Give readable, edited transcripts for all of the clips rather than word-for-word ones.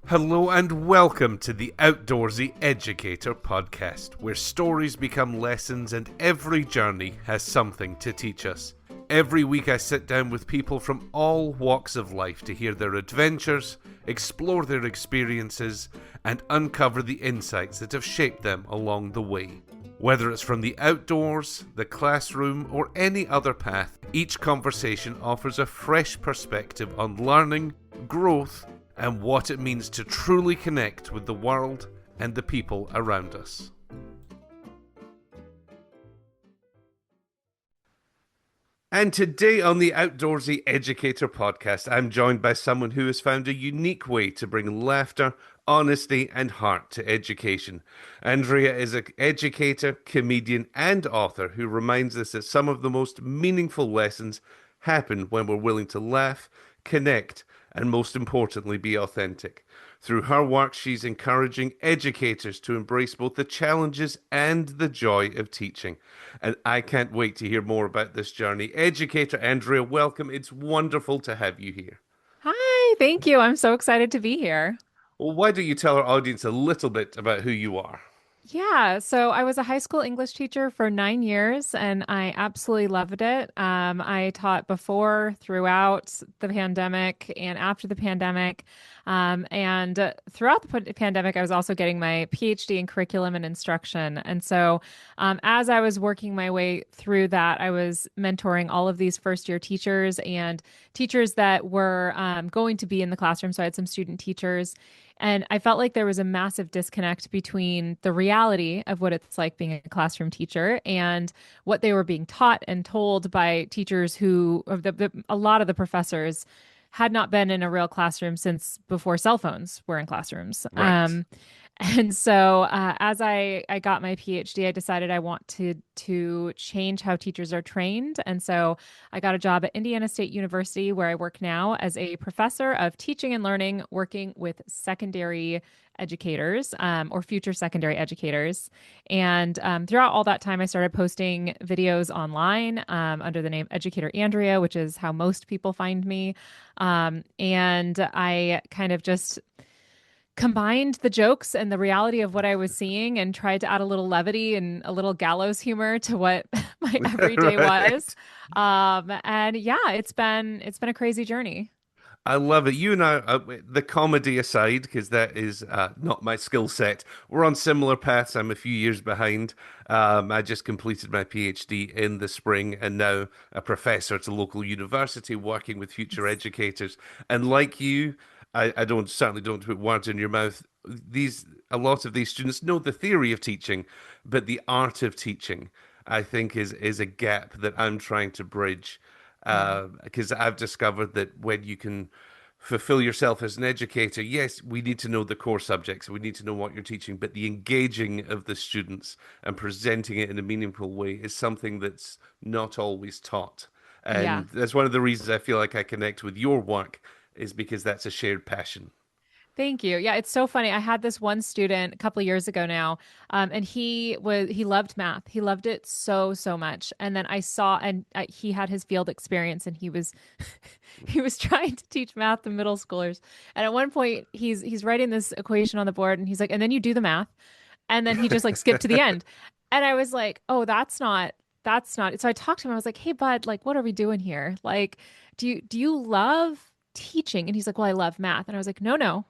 Hello and welcome to the Outdoorsy Educator podcast, where stories become lessons and every journey has something to teach us. Every week I sit down with people from all walks of life to hear their adventures, explore their experiences, and uncover the insights that have shaped them along the way. Whether it's from the outdoors, the classroom, or any other path, each conversation offers a fresh perspective on learning, growth, and what it means to truly connect with the world and the people around us. And today on the Outdoorsy Educator podcast, I'm joined by someone who has found a unique way to bring laughter, honesty, and heart to education. Andrea is an educator, comedian, and author who reminds us that some of the most meaningful lessons happen when we're willing to laugh, connect, and most importantly, be authentic. Through her work, she's encouraging educators to embrace both the challenges and the joy of teaching. And I can't wait to hear more about this journey. Educator Andrea, welcome. It's wonderful to have you here. Hi, thank you. I'm so excited to be here. Well, why don't you tell our audience a little bit about who you are? Yeah, so I was a high school English teacher for 9 years and I absolutely loved it. I taught before, throughout the pandemic, and after the pandemic. And throughout the pandemic, I was also getting my PhD in curriculum and instruction. And so, as I was working my way through that, I was mentoring all of these first year teachers and teachers that were going to be in the classroom. So I had some student teachers. And I felt like there was a massive disconnect between the reality of what it's like being a classroom teacher and what they were being taught and told by teachers who, a lot of the professors had not been in a real classroom since before cell phones were in classrooms. Right. And so, as I got my PhD, I decided I wanted to change how teachers are trained. And so I got a job at Indiana State University, where I work now as a professor of teaching and learning, working with secondary educators, or future secondary educators. And throughout all that time, I started posting videos online under the name Educator Andrea, which is how most people find me. And I kind of just combined the jokes and the reality of what I was seeing and tried to add a little levity and a little gallows humor to what my everyday was. Right. And yeah, it's been a crazy journey. I love it. You and I, the comedy aside, because that is not my skill set, we're on similar paths. I'm a few years behind. I just completed my PhD in the spring and now a professor at a local university working with future educators. And like you, I don't certainly don't put words in your mouth. A lot of these students know the theory of teaching, but the art of teaching, I think, is a gap that I'm trying to bridge Mm. because I've discovered that when you can fulfill yourself as an educator, yes, we need to know the core subjects, we need to know what you're teaching, but the engaging of the students and presenting it in a meaningful way is something that's not always taught. Yeah. And that's one of the reasons I feel like I connect with your work is because that's a shared passion. Thank you. Yeah, it's so funny. I had this one student a couple of years ago now, and he loved math. He loved it so much. And then I saw, and he had his field experience, and he was he was trying to teach math to middle schoolers. And at one point, he's writing this equation on the board, and he's like, and then you do the math, and then he just like skipped to the end. And I was like, oh, that's not. So I talked to him. I was like, hey, bud, like, what are we doing here? Like, do you love teaching? And he's like, well, I love math. And I was like, no, no,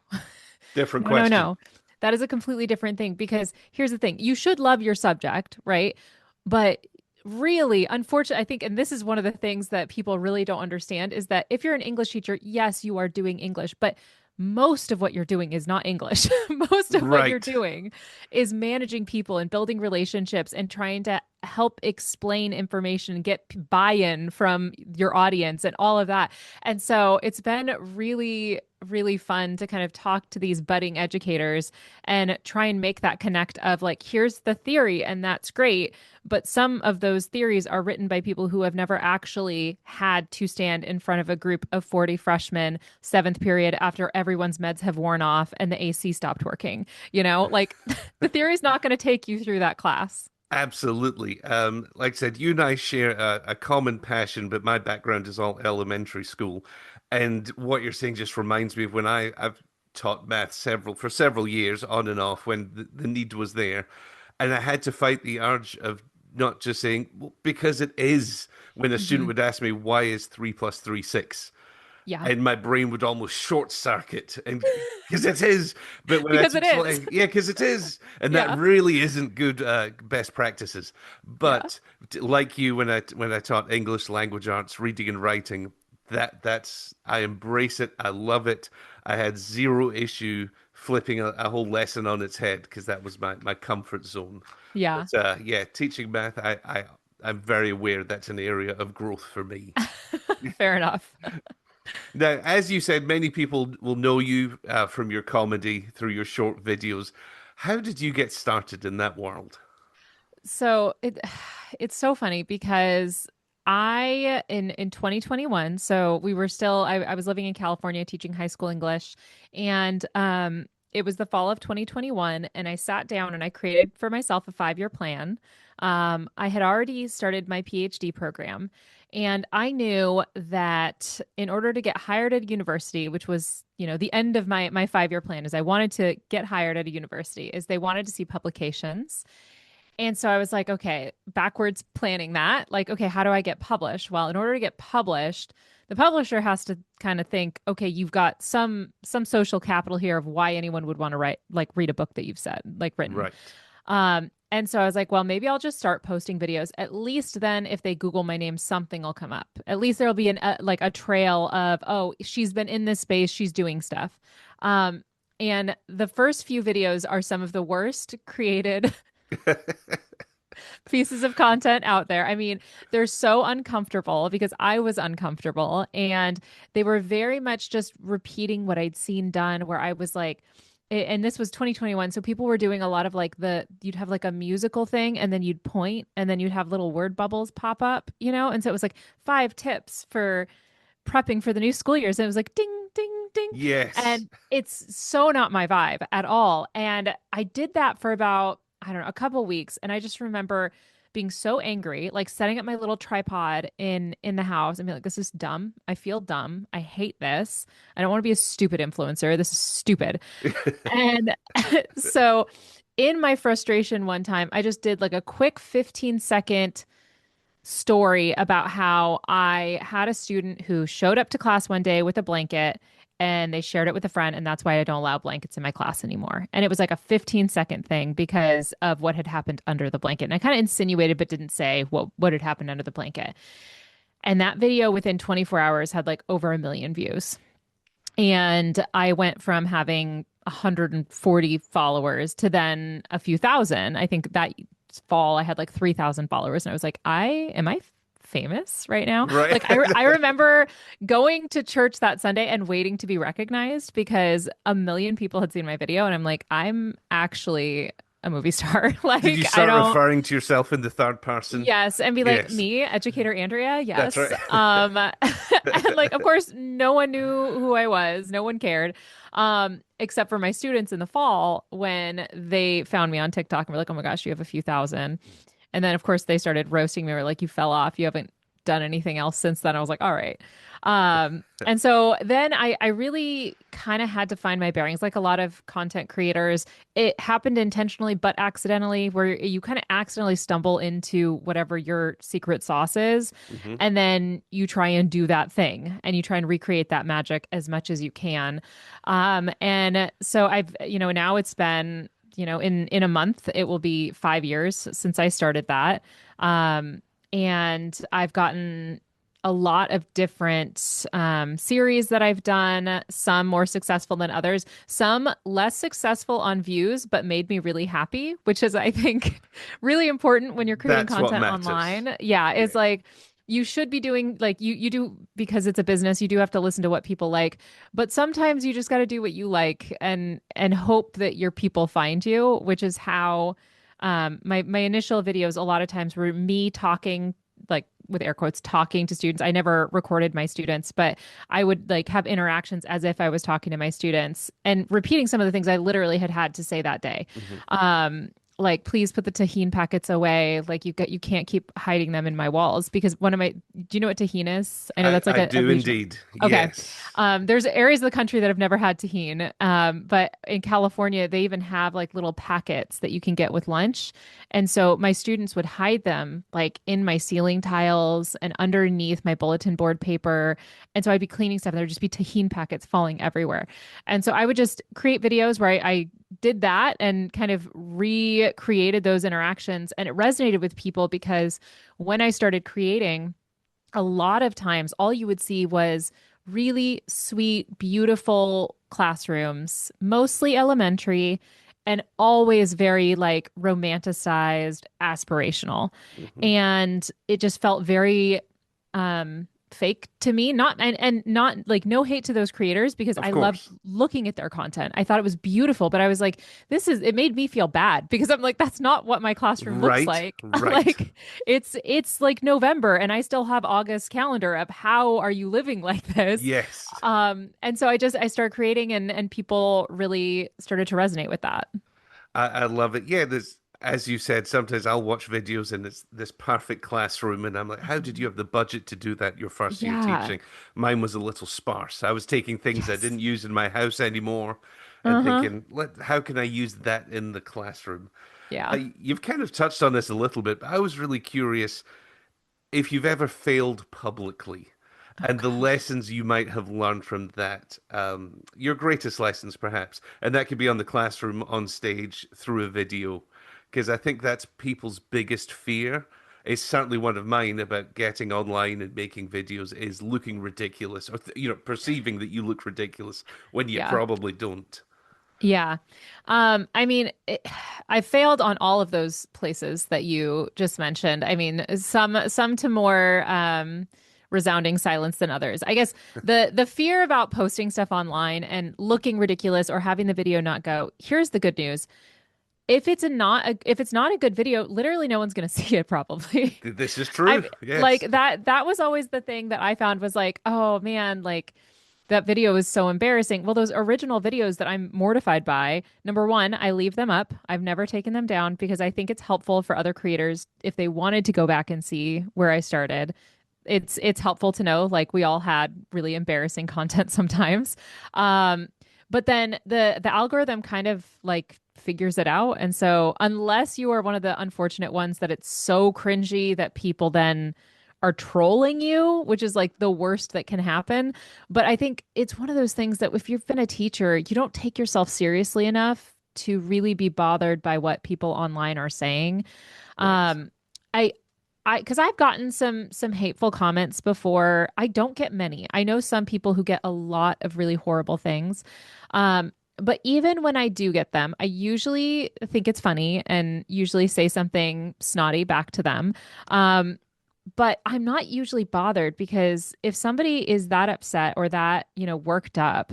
Different no, no, question. no. That is a completely different thing because here's the thing. You should love your subject, right? But really, unfortunately, I think, and this is one of the things that people really don't understand is that if you're an English teacher, yes, you are doing English, but most of what you're doing is not English. Most of what you're Right. doing is managing people and building relationships and trying to help explain information and get buy-in from your audience and all of that. And so it's been really fun to kind of talk to these budding educators and try and make that connect of like, here's the theory, and that's great. But some of those theories are written by people who have never actually had to stand in front of a group of 40 freshmen, seventh period, after everyone's meds have worn off and the AC stopped working. Like the theory is not going to take you through that class. Absolutely. Like I said, you and I share a common passion, but my background is all elementary school. And what you're saying just reminds me of when I've taught math for several years on and off when the need was there. And I had to fight the urge of not just saying, well, because it is, when a student Hmm. would ask me, why is 3 + 3 6? Yeah. And my brain would almost short circuit, and because it is. But when I Because it teach, is. like, yeah, because it is, and that Yeah. really isn't good best practices. Yeah. But like you, when I taught English language arts, reading and writing, that's I embrace it. I love it. I had zero issue flipping a whole lesson on its head because that was my comfort zone. Yeah. But yeah, teaching math, I'm very aware that's an area of growth for me. Fair enough. Now, as you said, many people will know you from your comedy through your short videos. How did you get started in that world? So it's so funny because I in 2021, so we were still I was living in California teaching high school English, and it was the fall of 2021, and I sat down and I created for myself a 5-year plan. I had already started my PhD program, and I knew that in order to get hired at a university, which was, the end of my 5-year plan, is I wanted to get hired at a university, is they wanted to see publications. And so I was like, okay, backwards planning that. Like, okay, how do I get published? Well, in order to get published, the publisher has to kind of think, okay, you've got some social capital here of why anyone would want to read a book that you've said, like written. Right. And so I was like, well, maybe I'll just start posting videos. At least then, if they Google my name, something will come up. At least there'll be like a trail of, oh, she's been in this space, she's doing stuff. And the first few videos are some of the worst created pieces of content out there. I mean, they're so uncomfortable because I was uncomfortable, and they were very much just repeating what I'd seen done, where I was like, and this was 2021, so people were doing a lot of like you'd have like a musical thing, and then you'd point, and then you'd have little word bubbles pop up, and so it was like 5 tips for prepping for the new school years, and it was like ding ding ding. Yes. And it's so not my vibe at all. And I did that for about, I don't know, a couple weeks, and I just remember being so angry, like setting up my little tripod in the house and be like, this is dumb. I feel dumb. I hate this. I don't want to be a stupid influencer. This is stupid. And so in my frustration one time, I just did like a quick 15-second story about how I had a student who showed up to class one day with a blanket, and they shared it with a friend, and that's why I don't allow blankets in my class anymore. And it was like a 15-second thing because of what had happened under the blanket. And I kind of insinuated but didn't say what had happened under the blanket. And that video within 24 hours had like over 1 million views. And I went from having 140 followers to then a few thousand. I think that fall I had like 3,000 followers, and I was like, am I famous right now? Right. Like I remember going to church that Sunday and waiting to be recognized because 1 million people had seen my video, and I'm like, I'm actually a movie star. Did you Like I start don't. referring to yourself in the third person? Yes, and be like, Yes. me, Educator Andrea, That's yes. right. And like, of course, no one knew who I was. No one cared, except for my students in the fall when they found me on TikTok and were like, "Oh my gosh, you have a few thousand." And then, of course, they started roasting me. Were like, "You fell off. You haven't done anything else since then." I was like, "All right." And so then I really kind of had to find my bearings. Like a lot of content creators, it happened intentionally but accidentally, where you kind of accidentally stumble into whatever your secret sauce is, Hmm. and then you try and do that thing and you try and recreate that magic as much as you can. And so I've, now it's been, in a month, it will be 5 years since I started that. And I've gotten a lot of different series that I've done, some more successful than others, some less successful on views, but made me really happy, which is, I think, really important when you're creating That's what content matters. online. Yeah, it's Yeah. like you should be doing like you do because it's a business, you do have to listen to what people like, but sometimes you just got to do what you like and hope that your people find you, which is how my initial videos a lot of times were me talking, like with air quotes, talking to students. I never recorded my students, but I would like have interactions as if I was talking to my students and repeating some of the things I literally had to say that day. Hmm. like, please put the tahine packets away. Like you can't keep hiding them in my walls because one of my, do you know what tahine is? I know that's like I a do regional. indeed. Okay. Yes. There's areas of the country that have never had tahine. But in California, they even have like little packets that you can get with lunch. And so my students would hide them like in my ceiling tiles and underneath my bulletin board paper. And so I'd be cleaning stuff and there'd just be tahine packets falling everywhere. And so I would just create videos where I did that and kind of recreated those interactions. And it resonated with people because when I started creating, a lot of times all you would see was really sweet, beautiful classrooms, mostly elementary, and always very like romanticized, aspirational. Hmm. And it just felt very fake to me. Not and not like no hate to those creators because Of I loved course. looking at their content. I thought it was beautiful, but I was like, it made me feel bad because I'm like, that's not what my classroom looks Right. like. Right. Like it's like November and I still have August calendar up. How are you living like this? Yes. And so I started creating and people really started to resonate with that. I love it. Yeah, there's, as you said, sometimes I'll watch videos and it's this perfect classroom, and I'm like, how did you Mhm. have the budget to do that your first year Yeah. teaching? Mine was a little sparse. I was taking things I Yes. didn't use in my house anymore and Uh-huh. thinking, how can I use that in the classroom? Yeah. You've kind of touched on this a little bit, but I was really curious if you've ever failed publicly Oh and the gosh. lessons you might have learned from that, your greatest lessons perhaps, and that could be on the classroom, on stage, through a video, because I think that's people's biggest fear. It's certainly one of mine about getting online and making videos is looking ridiculous or perceiving that you look ridiculous when you Yeah. probably don't. Yeah. I mean, I failed on all of those places that you just mentioned. I mean, some to more resounding silence than others. I guess the fear about posting stuff online and looking ridiculous or having the video not go. Here's the good news. If it's not a good video, literally no one's going to see it probably. This is true. I Yes. like that was always the thing that I found was like, oh man, like that video is so embarrassing. Well, those original videos that I'm mortified by, number one, I leave them up. I've never taken them down because I think it's helpful for other creators if they wanted to go back and see where I started. It's helpful to know like we all had really embarrassing content sometimes. Um, but then the algorithm kind of like figures it out. And so unless you are one of the unfortunate ones that it's so cringy that people then are trolling you, which is like the worst that can happen. But I think it's one of those things that if you've been a teacher, you don't take yourself seriously enough to really be bothered by what people online are saying. Right. Um, I because I've gotten some hateful comments before. I don't get many. I know some people who get a lot of really horrible things. But even when I do get them, I usually think it's funny and usually say something snotty back to them. Um, but I'm not usually bothered because if somebody is that upset or that, worked up,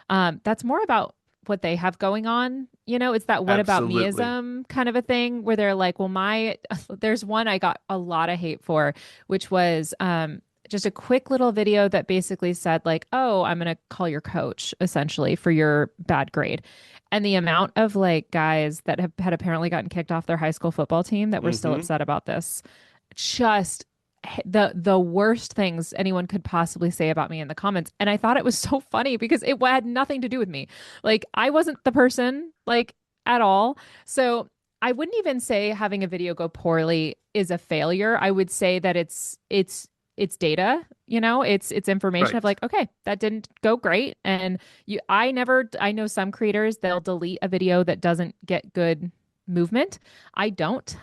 that's more about what they have going on. It's that what about Absolutely. meism kind of a thing where they're like, well, there's one I got a lot of hate for, which was just a quick little video that basically said, like, oh, I'm going to call your coach essentially for your bad grade. And the amount of like guys that had apparently gotten kicked off their high school football team that were still Hmm. upset about this just the worst things anyone could possibly say about me in the comments. And I thought it was so funny because it had nothing to do with me. Like I wasn't the person like at all. So I wouldn't even say having a video go poorly is a failure. I would say that it's data, it's information of Right. like, okay, that didn't go great. And I know some creators, they'll delete a video that doesn't get good movement. I don't.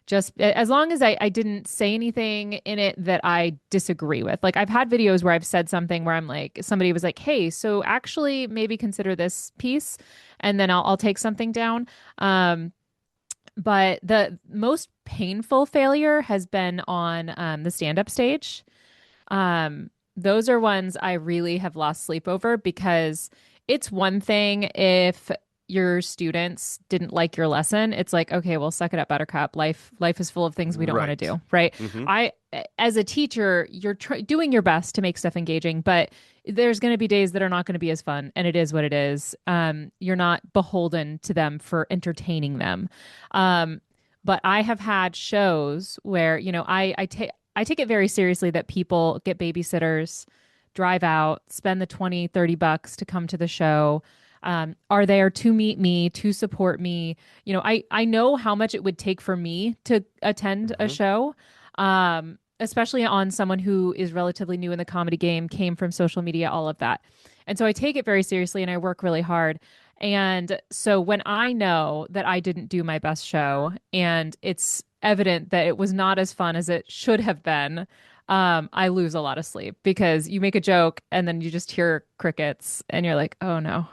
Just as long as I didn't say anything in it that I disagree with. Like I've had videos where I've said something where I'm like, somebody was like, hey, so actually maybe consider this piece, and then I'll take something down. Um, but the most painful failure has been on the stand-up stage. Those are ones I really have lost sleep over because it's one thing if your students didn't like your lesson. It's like, okay, well, suck it up, buttercup. Life is full of things we don't want to Right. do, right? Hmm. I, as a teacher, you're doing your best to make stuff engaging, but there's going to be days that are not going to be as fun, and it is what it is. You're not beholden to them for entertaining them. Um, but I have had shows where, I take it very seriously that people get babysitters, drive out, spend the 20, $30 to come to the show, are there to meet me, to support me. I know how much it would take for me to attend a Hmm. show. Especially on someone who is relatively new in the comedy game, came from social media, all of that. And so I take it very seriously and I work really hard. And so when I know that I didn't do my best show and it's evident that it was not as fun as it should have been, I lose a lot of sleep because you make a joke and then you just hear crickets and you're like, oh no.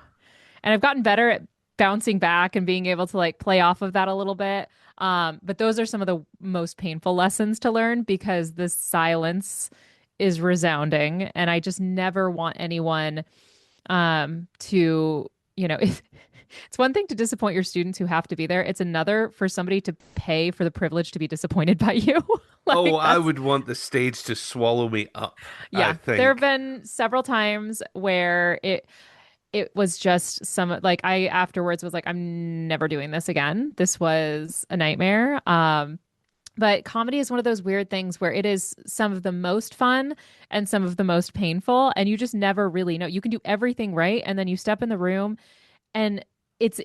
And I've gotten better at bouncing back and being able to like play off of that a little bit. But those are some of the most painful lessons to learn because the silence is resounding. And I just never want anyone to, it's one thing to disappoint your students who have to be there. It's another for somebody to pay for the privilege to be disappointed by you. Oh, Like I that's would want the stage to swallow me up, I yeah. There have think. been several times where it was just some like I afterwards was like, I'm never doing this again. This was a nightmare. But comedy is one of those weird things where it is some of the most fun and some of the most painful, and you just never really know. You can do everything right, and then you step in the room, and it's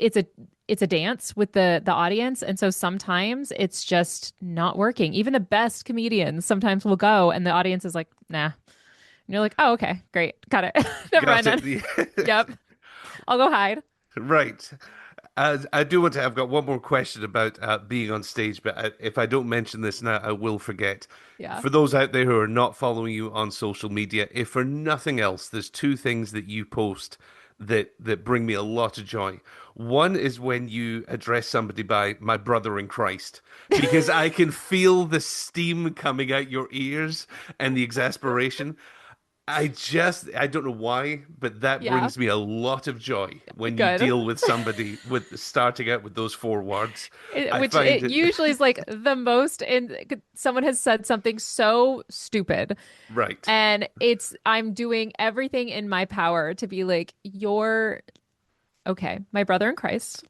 a dance with the audience, and so sometimes it's just not working. Even the best comedians sometimes will go, and the audience is like, nah. And you're like, oh, okay, great, got it. Never mind Got then. it. Yep, I'll go hide. Right. I do want to. I've got one more question about being on stage, but if I don't mention this now, I will forget. Yeah. For those out there who are not following you on social media, if for nothing else, there's two things that you post that bring me a lot of joy. One is when you address somebody by "my brother in Christ," because I can feel the steam coming out your ears and the exasperation. I don't know why, but that Yeah, brings me a lot of joy when you good. deal with somebody with starting out with those four words. I Which find it it usually is like the most in someone has said something so stupid right. and I'm doing everything in my power to be like, you're okay, my brother in Christ.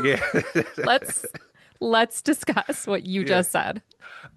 Yeah. Let's let's discuss what you Yeah. just said.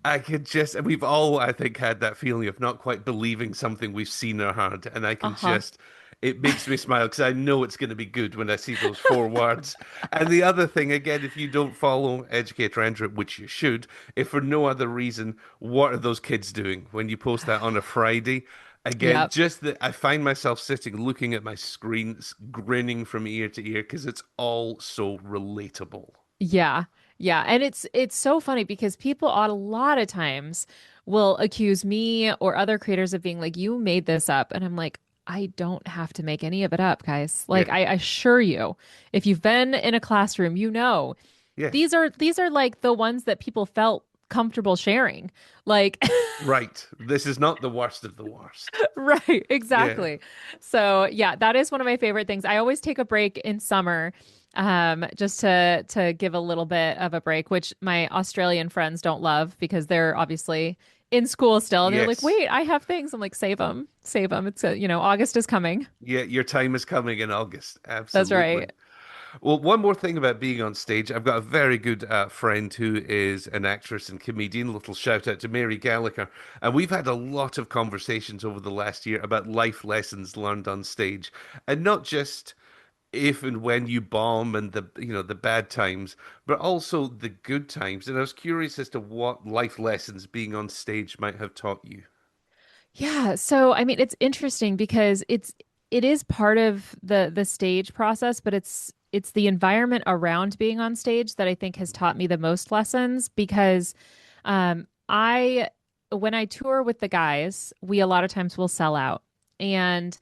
I could just, we've all, I think, had that feeling of not quite believing something we've seen or heard. And I can Uh-huh. just, it makes me smile because I know it's going to be good when I see those four words. And the other thing, again, if you don't follow Educator Andrea, which you should, if for no other reason, what are those kids doing when you post that on a Friday? Again, Yep. just that I find myself sitting looking at my screen, grinning from ear to ear because it's all so relatable. Yeah. Yeah. And it's so funny because people a lot of times will accuse me or other creators of being like, you made this up. And I'm like, I don't have to make any of it up, guys. Like Yeah. I assure you, if you've been in a classroom, you know, Yes. these are like the ones that people felt comfortable sharing. Like Right. This is not the worst of the worst. right, Yeah. exactly. So yeah, that is one of my favorite things. I always take a break in summer, just to give a little bit of a break, which my Australian friends don't love because they're obviously in school still, and they're like, Yes. "Wait, I have things." I'm like, "Save them, save them." It's August is coming. Yeah, your time is coming in August. That's Absolutely. right. Well, one more thing about being on stage. I've got a very good friend who is an actress and comedian. Little shout out to Mary Gallagher. And we've had a lot of conversations over the last year about life lessons learned on stage. And not just if and when you bomb and the bad times, but also the good times. And I was curious as to what life lessons being on stage might have taught you. Yeah, so I mean, it's interesting because it is part of the stage process, but it's the environment around being on stage that I think has taught me the most lessons because I when I tour with the guys, we a lot of times will sell out. And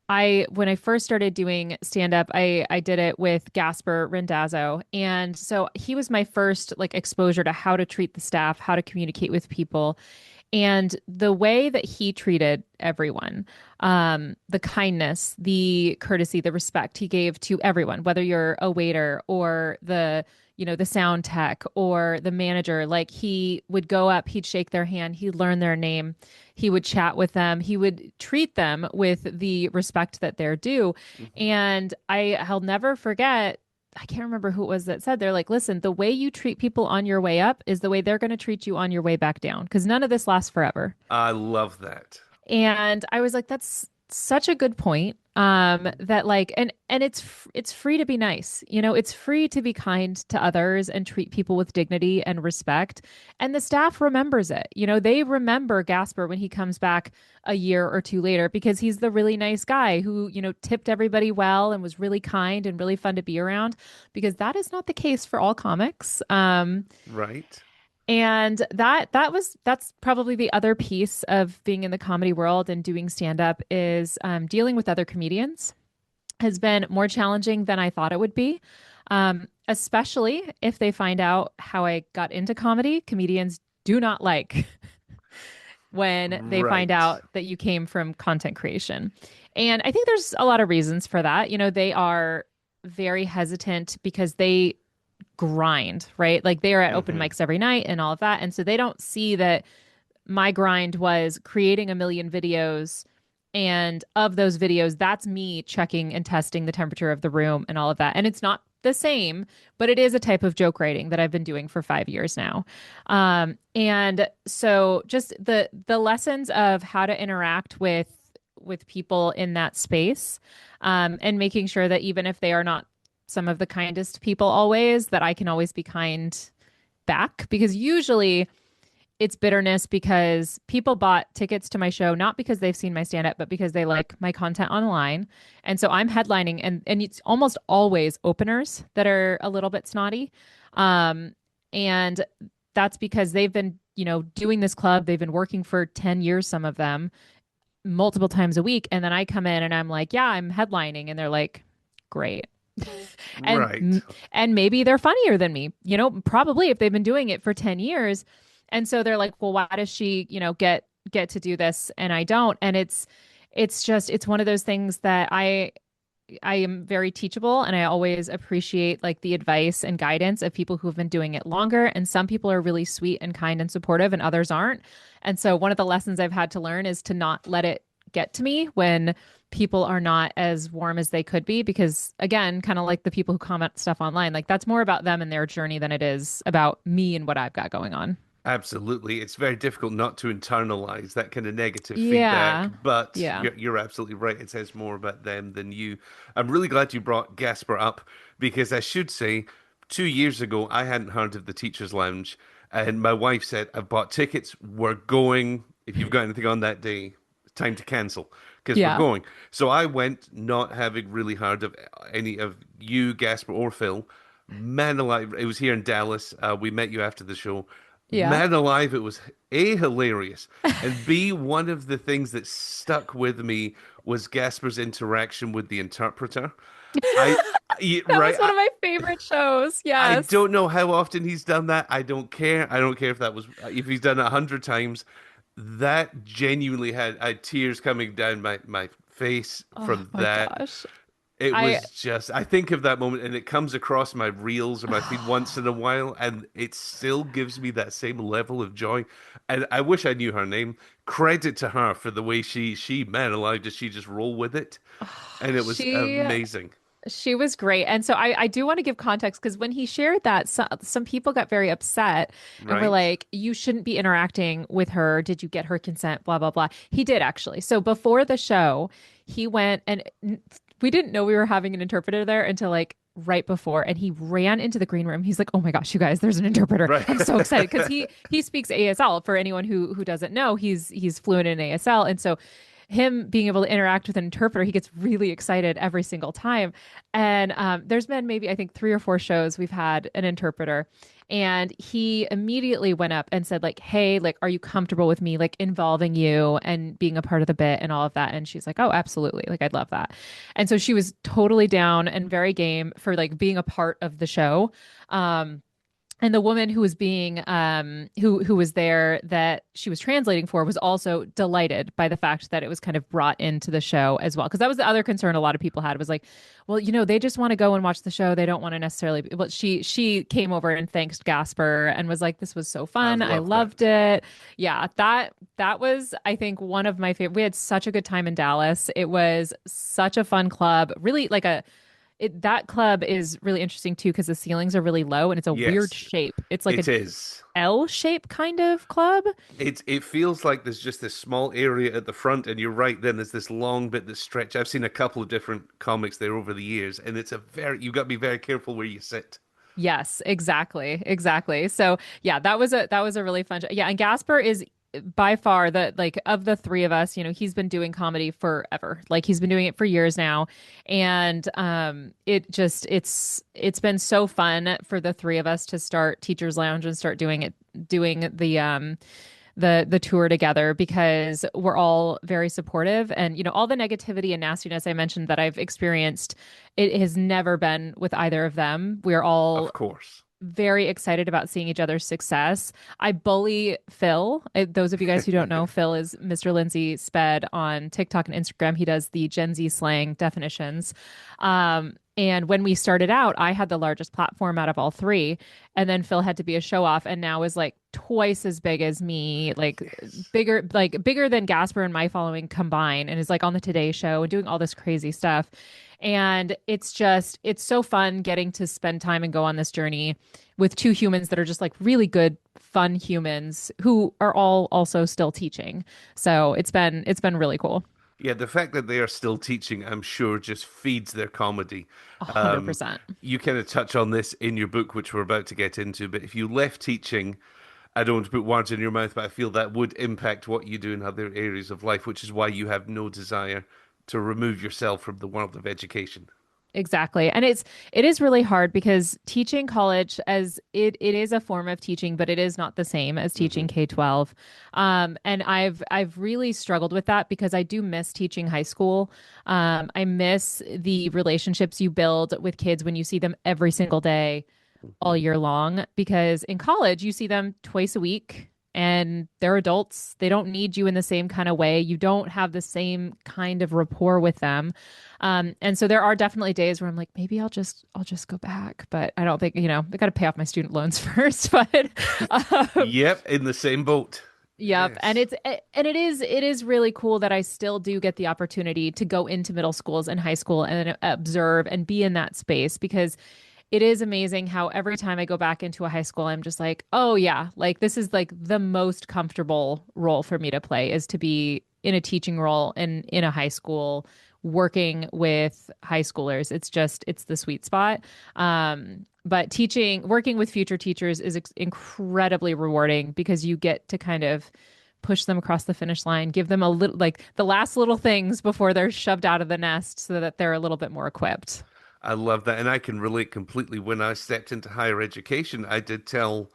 I when I first started doing stand up, I did it with Gasper Rendazzo, and so he was my first like exposure to how to treat the staff, how to communicate with people. And the way that he treated everyone, the kindness, the courtesy, the respect he gave to everyone, whether you're a waiter or the sound tech or the manager, like he would go up, he'd shake their hand, he'd learn their name, he would chat with them, he would treat them with the respect that they're due. Hmm. And I'll never forget. I can't remember who it was that said they're like, listen, the way you treat people on your way up is the way they're going to treat you on your way back down because none of this lasts forever. I love that. And I was like, that's such a good point. That like, and it's free to be nice. It's free to be kind to others and treat people with dignity and respect. And the staff remembers it. They remember Gasper when he comes back a year or two later because he's the really nice guy who, tipped everybody well and was really kind and really fun to be around. Because that is not the case for all comics. Right. And that's probably the other piece of being in the comedy world and doing stand up is dealing with other comedians has been more challenging than I thought it would be. Especially if they find out how I got into comedy. Comedians do not like when they find Right. out that you came from content creation. And I think there's a lot of reasons for that. They are very hesitant because they grind, right? Like they are at open Hmm. mics every night and all of that. And so they don't see that my grind was creating a million videos. And of those videos, that's me checking and testing the temperature of the room and all of that. And it's not the same, but it is a type of joke writing that I've been doing for 5 years now. And so just the lessons of how to interact with people in that space, and making sure that even if they are not some of the kindest people always, that I can always be kind back because usually it's bitterness because people bought tickets to my show not because they've seen my stand up but because they like my content online. And so I'm headlining and it's almost always openers that are a little bit snotty. And that's because they've been, doing this club, they've been working for 10 years, some of them multiple times a week, and then I come in and I'm like, "Yeah, I'm headlining." And they're like, "Great." Right. And maybe they're funnier than me, probably if they've been doing it for 10 years. And so they're like, well, why does she, get to do this and I don't? And it's one of those things that I am very teachable and I always appreciate like the advice and guidance of people who have been doing it longer. And some people are really sweet and kind and supportive and others aren't. And so one of the lessons I've had to learn is to not let it get to me when people are not as warm as they could be because again, kind of like the people who comment stuff online, like that's more about them and their journey than it is about me and what I've got going on. Absolutely. It's very difficult not to internalize that kind of negative feedback, Yeah. but Yeah. you're absolutely right. It says more about them than you. I'm really glad you brought Gasper up because I should say 2 years ago, I hadn't heard of the Teachers Lounge, and my wife said, I've bought tickets. We're going. If you've got anything on that day, it's time to cancel because we're Yeah. going. So I went not having really heard of any of you, Gasper, or Phil. Man alive, it was here in Dallas. We met you after the show. Yeah. Man alive, it was A, hilarious, and B, one of the things that stuck with me was Gasper's interaction with the interpreter. I, That was right, one of my favorite shows. I Yes. don't know how often he's done that. I don't care. I don't care if that was if he's done it 100 times. That genuinely I had tears coming down my face Oh from my that. gosh. It I was just, I think of that moment and it comes across my reels or my feed once in a while, and it still gives me that same level of joy. And I wish I knew her name. Credit to her for the way man alive, does she just roll with it? And it was she amazing. she was great. And so I do want to give context because when he shared that, some people got very upset and were Right? like, you shouldn't be interacting with her. Did you get her consent? Blah, blah, blah. He did actually. So before the show, he went and we didn't know we were having an interpreter there until like right before. And he ran into the green room. He's like, oh my gosh, you guys, there's an interpreter. Right. I'm so excited because he speaks ASL. For anyone who doesn't know, he's fluent in ASL. And so him being able to interact with an interpreter, he gets really excited every single time. And there's been maybe, I think, 3 or 4 shows we've had an interpreter. And he immediately went up and said, like, hey, like, are you comfortable with me, like, involving you and being a part of the bit and all of that? And she's like, oh, absolutely. Like, I'd love that. And so she was totally down and very game for, like, being a part of the show. Um, And the woman who was being who was there that she was translating for was also delighted by the fact that it was kind of brought into the show as well, because that was the other concern a lot of people had, was like, well, they just want to go and watch the show, they don't want to necessarily be. Well, she came over and thanked Gasper and was like, this was so I fun, I love loved that. it. Yeah, that was, I think, one of my favorite. We had such a good time in Dallas. It was such a fun club, really, like a that club is really interesting too, because the ceilings are really low and it's a weird Yes, shape. It's like it an is. L shape kind of club. It feels like there's just this small area at the front, and you're right. Then there's this long bit that stretch. I've seen a couple of different comics there over the years, and it's a very you've got to be very careful where you sit. Yes, exactly. Exactly. So yeah, that was a really fun show. Yeah, and Gasper is by far the, like, of the three of us, he's been doing comedy forever. Like, he's been doing it for years now. And it's been so fun for the three of us to start Teachers Lounge and start doing the tour together, because we're all very supportive. And all the negativity and nastiness I mentioned that I've experienced, it has never been with either of them. We're all Of course. very excited about seeing each other's success. I bully Phil. Those of you guys who don't know, Phil is Mr. Lindsay Sped on TikTok and Instagram. He does the Gen Z slang definitions. And when we started out, I had the largest platform out of all three. And then Phil had to be a show off and now is like twice as big as me, Yes. bigger than Gasper and my following combined, and is like on the Today Show and doing all this crazy stuff. And it's so fun getting to spend time and go on this journey with two humans that are just like really good, fun humans who are all also still teaching. So it's been really cool. Yeah, the fact that they are still teaching, I'm sure, just feeds their comedy. A hundred Um, percent. you kind of touch on this in your book, which we're about to get into, but if you left teaching, I don't want to put words in your mouth, but I feel that would impact what you do in other areas of life, which is why you have no desire to remove yourself from the world of education. Exactly. And it is really hard because teaching college, as it is a form of teaching, but it is not the same as Hmm. teaching K-12. And I've really struggled with that because I do miss teaching high school. I miss the relationships you build with kids when you see them every single day, all Hmm. year long, because in college you see them twice a week and they're adults. They don't need you in the same kind of way. You don't have the same kind of rapport with them. And so there are definitely days where I'm like, maybe I'll just go back, but I don't think, I got to pay off my student loans first. But um, Yep, in the same boat. yep. And Yes. it is really cool that I still do get the opportunity to go into middle schools and high school and observe and be in that space, because it is amazing how every time I go back into a high school, I'm just like, oh yeah, like this is like the most comfortable role for me to play, is to be in a teaching role in a high school working with high schoolers. It's the sweet spot. But working with future teachers is incredibly rewarding because you get to kind of push them across the finish line, give them a little, like the last little things before they're shoved out of the nest so that they're a little bit more equipped. I love that. And I can relate completely. When I stepped into higher education, I did tell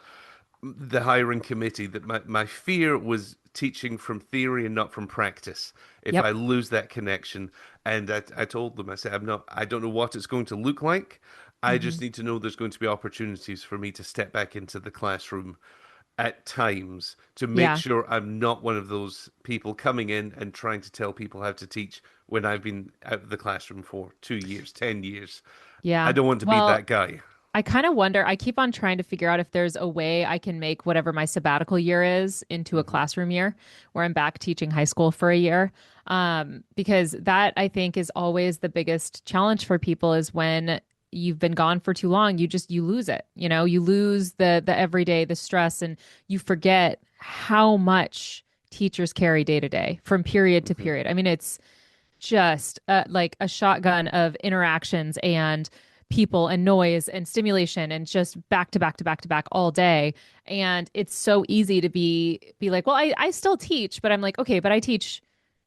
the hiring committee that my fear was teaching from theory and not from practice. If Yep. I lose that connection, and I told them, I said, I don't know what it's going to look like. I Hmm. just need to know there's going to be opportunities for me to step back into the classroom at times to make Yeah. sure I'm not one of those people coming in and trying to tell people how to teach when I've been out of the classroom for 2 years, 10 years. I Yeah. don't want to be Well, that guy. I kind of wonder, I keep on trying to figure out if there's a way I can make whatever my sabbatical year is into a Hmm. classroom year where I'm back teaching high school for a year. Because that, I think, is always the biggest challenge for people, is when you've been gone for too long, you lose it. You lose the everyday, the stress, and you forget how much teachers carry day to day from period to Hmm. period. I mean, it's just like a shotgun of interactions and people and noise and stimulation and just back to back to back to back all day. And it's so easy to be like, well, I still teach, but I'm like, okay, but I teach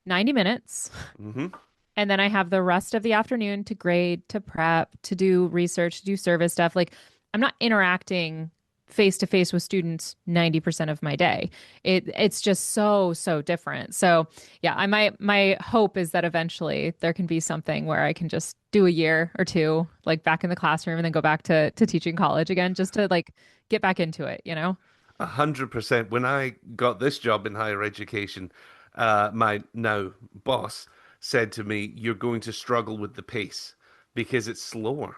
90 minutes Hmm. and then I have the rest of the afternoon to grade, to prep, to do research, to do service stuff. Like, I'm not interacting face to face with students 90% of my day. It's just so different. So yeah, my hope is that eventually there can be something where I can just do a year or two like back in the classroom and then go back to teaching college again, just to like get back into it, you know? 100%. When I got this job in higher education, my now boss said to me, "You're going to struggle with the pace because it's slower.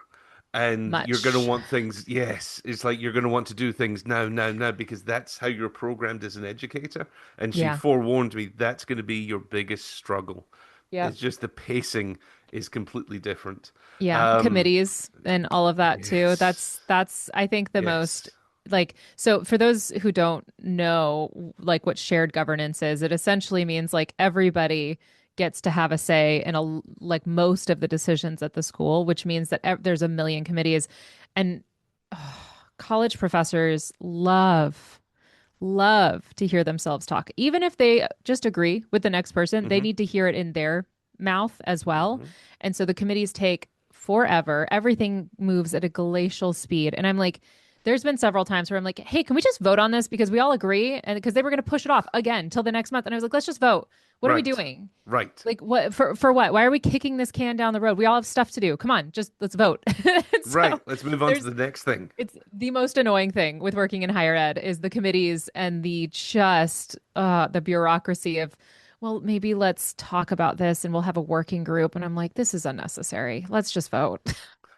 And you're going to Much. want things, yes, it's like you're going to want to do things now, now, now, because that's how you're programmed as an educator." And she Yeah. forewarned me that's going to be your biggest struggle. Yeah. It's just the pacing is completely different. Yeah, Um, committees and all of that too. yes, That's I think the most yes. like so for those who don't know like what shared governance is, it essentially means like everybody gets to have a say in like most of the decisions at the school, which means that there's a million committees and college professors love to hear themselves talk. Even if they just agree with the next person, they Hmm. need to hear it in their mouth as well. Hmm. And so the committees take forever. Everything moves at a glacial speed. And I'm like, there's been several times where I'm like, hey, can we just vote on this? Because we all agree. And because they were going to push it off again till the next month. And I was like, let's just vote. What are we Right, doing? right. Like what for what? Why are we kicking this can down the road? We all have stuff to do. Come on, just let's vote. Right. So Let's move on to there's the next thing. it's the most annoying thing with working in higher ed is the committees and the bureaucracy of, well, maybe let's talk about this and we'll have a working group. And I'm like, this is unnecessary. Let's just vote.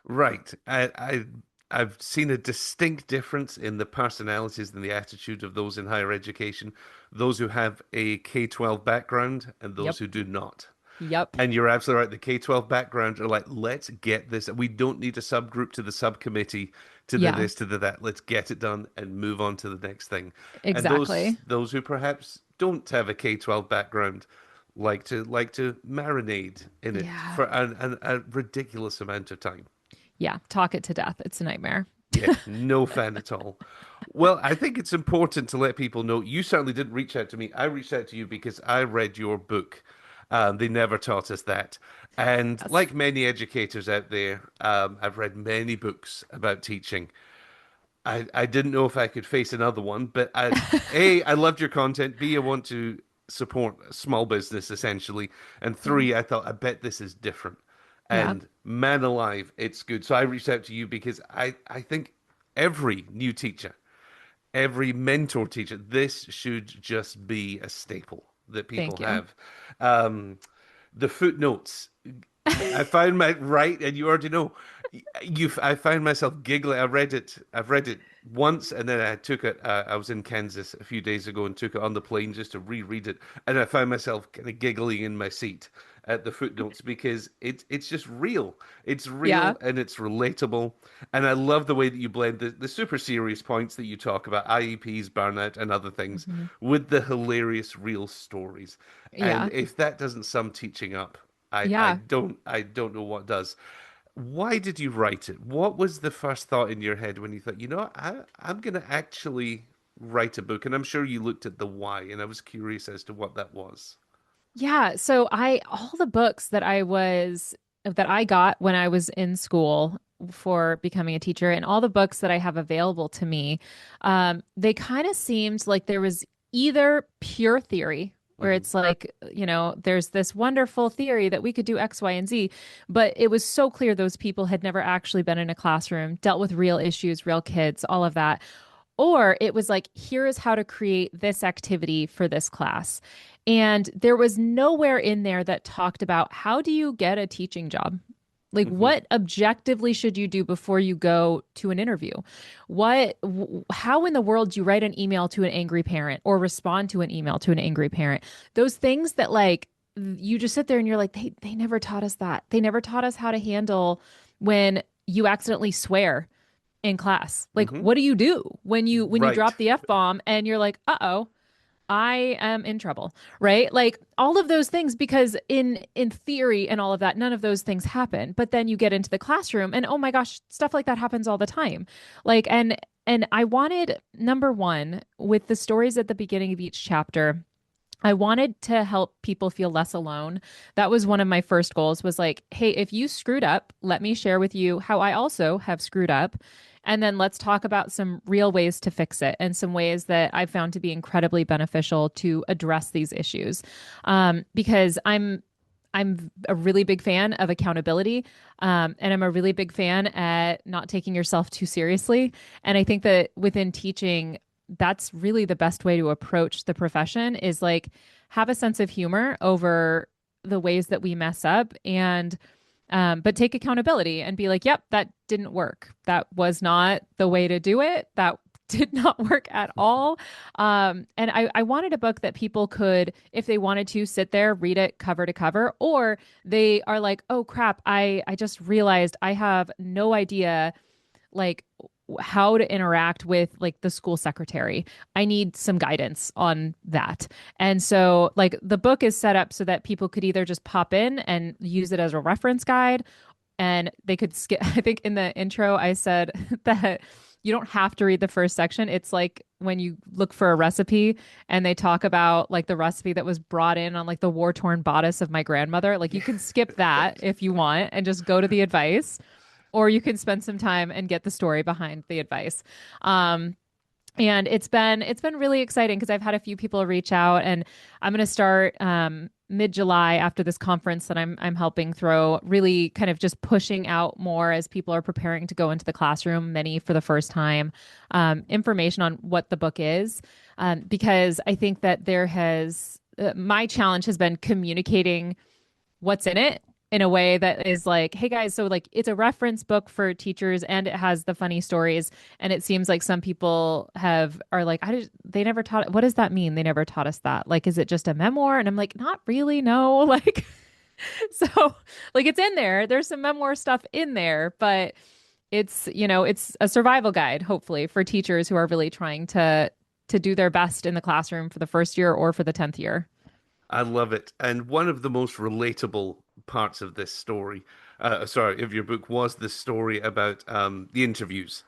Right. I've seen a distinct difference in the personalities and the attitude of those in higher education, those who have a K-12 background and those Yep. who do not. Yep. And you're absolutely right. The K-12 background are like, let's get this. We don't need a subgroup to the subcommittee to the Yeah, this to the that. Let's get it done and move on to the next thing. And exactly. those who perhaps don't have a K-12 background like to marinate in it Yeah. for a ridiculous amount of time. Yeah. Talk it to death. It's a nightmare. Yeah, no fan at all. Well, I think it's important to let people know you certainly didn't reach out to me. I reached out to you because I read your book. They never taught us that. And Yes. like many educators out there, I've read many books about teaching. I didn't know if I could face another one, but A, I loved your content. B, I want to support small business essentially. And Yeah. three, I thought, I bet this is different. Yeah. And man alive, it's good. So I reached out to you because I think every new teacher, every mentor teacher, this should just be a staple that people Thank you. have. Um, the footnotes. I found my right, and you already know. I found myself giggling. I've read it once, and then I took it. I was in Kansas a few days ago and took it on the plane just to reread it, and I found myself kind of giggling in my seat at the footnotes because it's just real. It's Yeah. real and it's relatable, and I love the way that you blend the super serious points that you talk about IEPs, burnout, and other things Mhm. with the hilarious real stories. And Yeah. if that doesn't sum teaching up, Yeah. I don't know what does. Why did you write it? What was the first thought in your head when you thought, I'm gonna actually write a book? And I'm sure you looked at the why, and I was curious as to what that was. Yeah, so I all the books that I got when I was in school for becoming a teacher and all the books that I have available to me, they kind of seemed like there was either pure theory where Hmm. it's like, there's this wonderful theory that we could do X, Y, and Z, but it was so clear those people had never actually been in a classroom, dealt with real issues, real kids, all of that. Or it was like, here is how to create this activity for this class. And there was nowhere in there that talked about how do you get a teaching job? Like, Hmm. what objectively should you do before you go to an interview? How in the world do you write an email to an angry parent or respond to an email to an angry parent? Those things that, like, you just sit there and you're like, they never taught us that. They never taught us how to handle when you accidentally swear in class. Like, Hmm. what do you do when you Right. drop the F bomb and you're like, uh-oh, I am in trouble, right? Like all of those things, because in theory and all of that, none of those things happen. But then you get into the classroom and oh my gosh, stuff like that happens all the time. Like and I wanted number one with the stories at the beginning of each chapter. I wanted to help people feel less alone. That was one of my first goals was like, hey, if you screwed up, let me share with you how I also have screwed up. And then let's talk about some real ways to fix it and some ways that I've found to be incredibly beneficial to address these issues. Because I'm a really big fan of accountability, and I'm a really big fan at not taking yourself too seriously. And I think that within teaching, that's really the best way to approach the profession is like have a sense of humor over the ways that we mess up and but take accountability and be like, yep, that didn't work. That was not the way to do it. That did not work at all. And I wanted a book that people could, if they wanted to, sit there, read it cover to cover, or they are like, oh crap, I just realized I have no idea like how to interact with like the school secretary. I need some guidance on that. And so like the book is set up so that people could either just pop in and use it as a reference guide and they could skip. I think in the intro I said that you don't have to read the first section. It's like when you look for a recipe and they talk about like the recipe that was brought in on like the war-torn bodice of my grandmother. Like you can skip that if you want and just go to the advice, or you can spend some time and get the story behind the advice. Um, and it's been really exciting because I've had a few people reach out, and I'm going to start mid-July after this conference that I'm helping throw, really kind of just pushing out more as people are preparing to go into the classroom, many for the first time, information on what the book is, because I think that there has my challenge has been communicating what's in it in a way that is like, hey guys, so like it's a reference book for teachers and it has the funny stories. And it seems like some people are like, they never taught, what does that mean? They never taught us that. Like, is it just a memoir? And I'm like, not really, no. Like, so like it's in there. There's some memoir stuff in there, but it's a survival guide, hopefully, for teachers who are really trying to do their best in the classroom for the first year or for the 10th year. I love it. And one of the most relatable parts of this story, sorry, of your book, was the story about the interviews.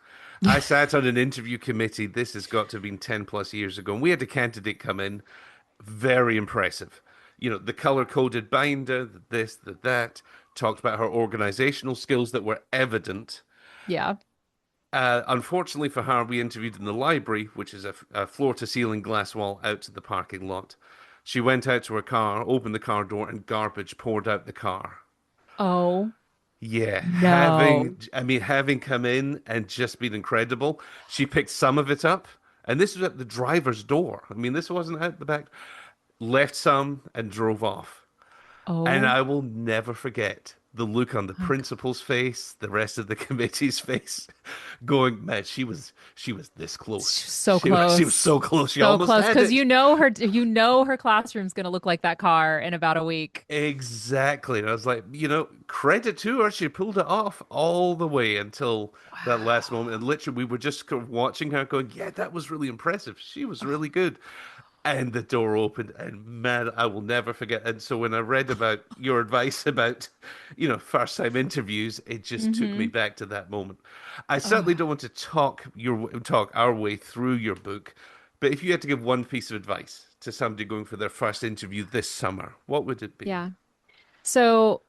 I sat on an interview committee. This has got to have been 10 plus years ago. And we had a candidate come in, very impressive. You know, the color coded binder, the this, the that, talked about her organizational skills that were evident. Yeah. Unfortunately for her, we interviewed in the library, which is a floor to ceiling glass wall out to the parking lot. She went out to her car, opened the car door, and garbage poured out the car. Oh, Yeah, no. having come in and just been incredible. She picked some of it up, and this was at the driver's door. I mean, this wasn't out the back. Left some and drove off. And Oh, I will never forget the look on the oh principal's face, the rest of the committee's face, going, man, she was this close. so She was close. so close. She So almost close. had Because it. her classroom's gonna look like that car in about a week. Exactly. And I was like, credit to her. She pulled it off all the way until that last Wow. moment. And literally, we were just kind of watching her going, yeah, that was really impressive. She was really good. And the door opened, and man, I will never forget. And so when I read about your advice about, first time interviews, it just took me Mm-hmm. back to that moment. I certainly Oh, don't want to talk our way through your book, but if you had to give one piece of advice to somebody going for their first interview this summer, what would it be? yeah. So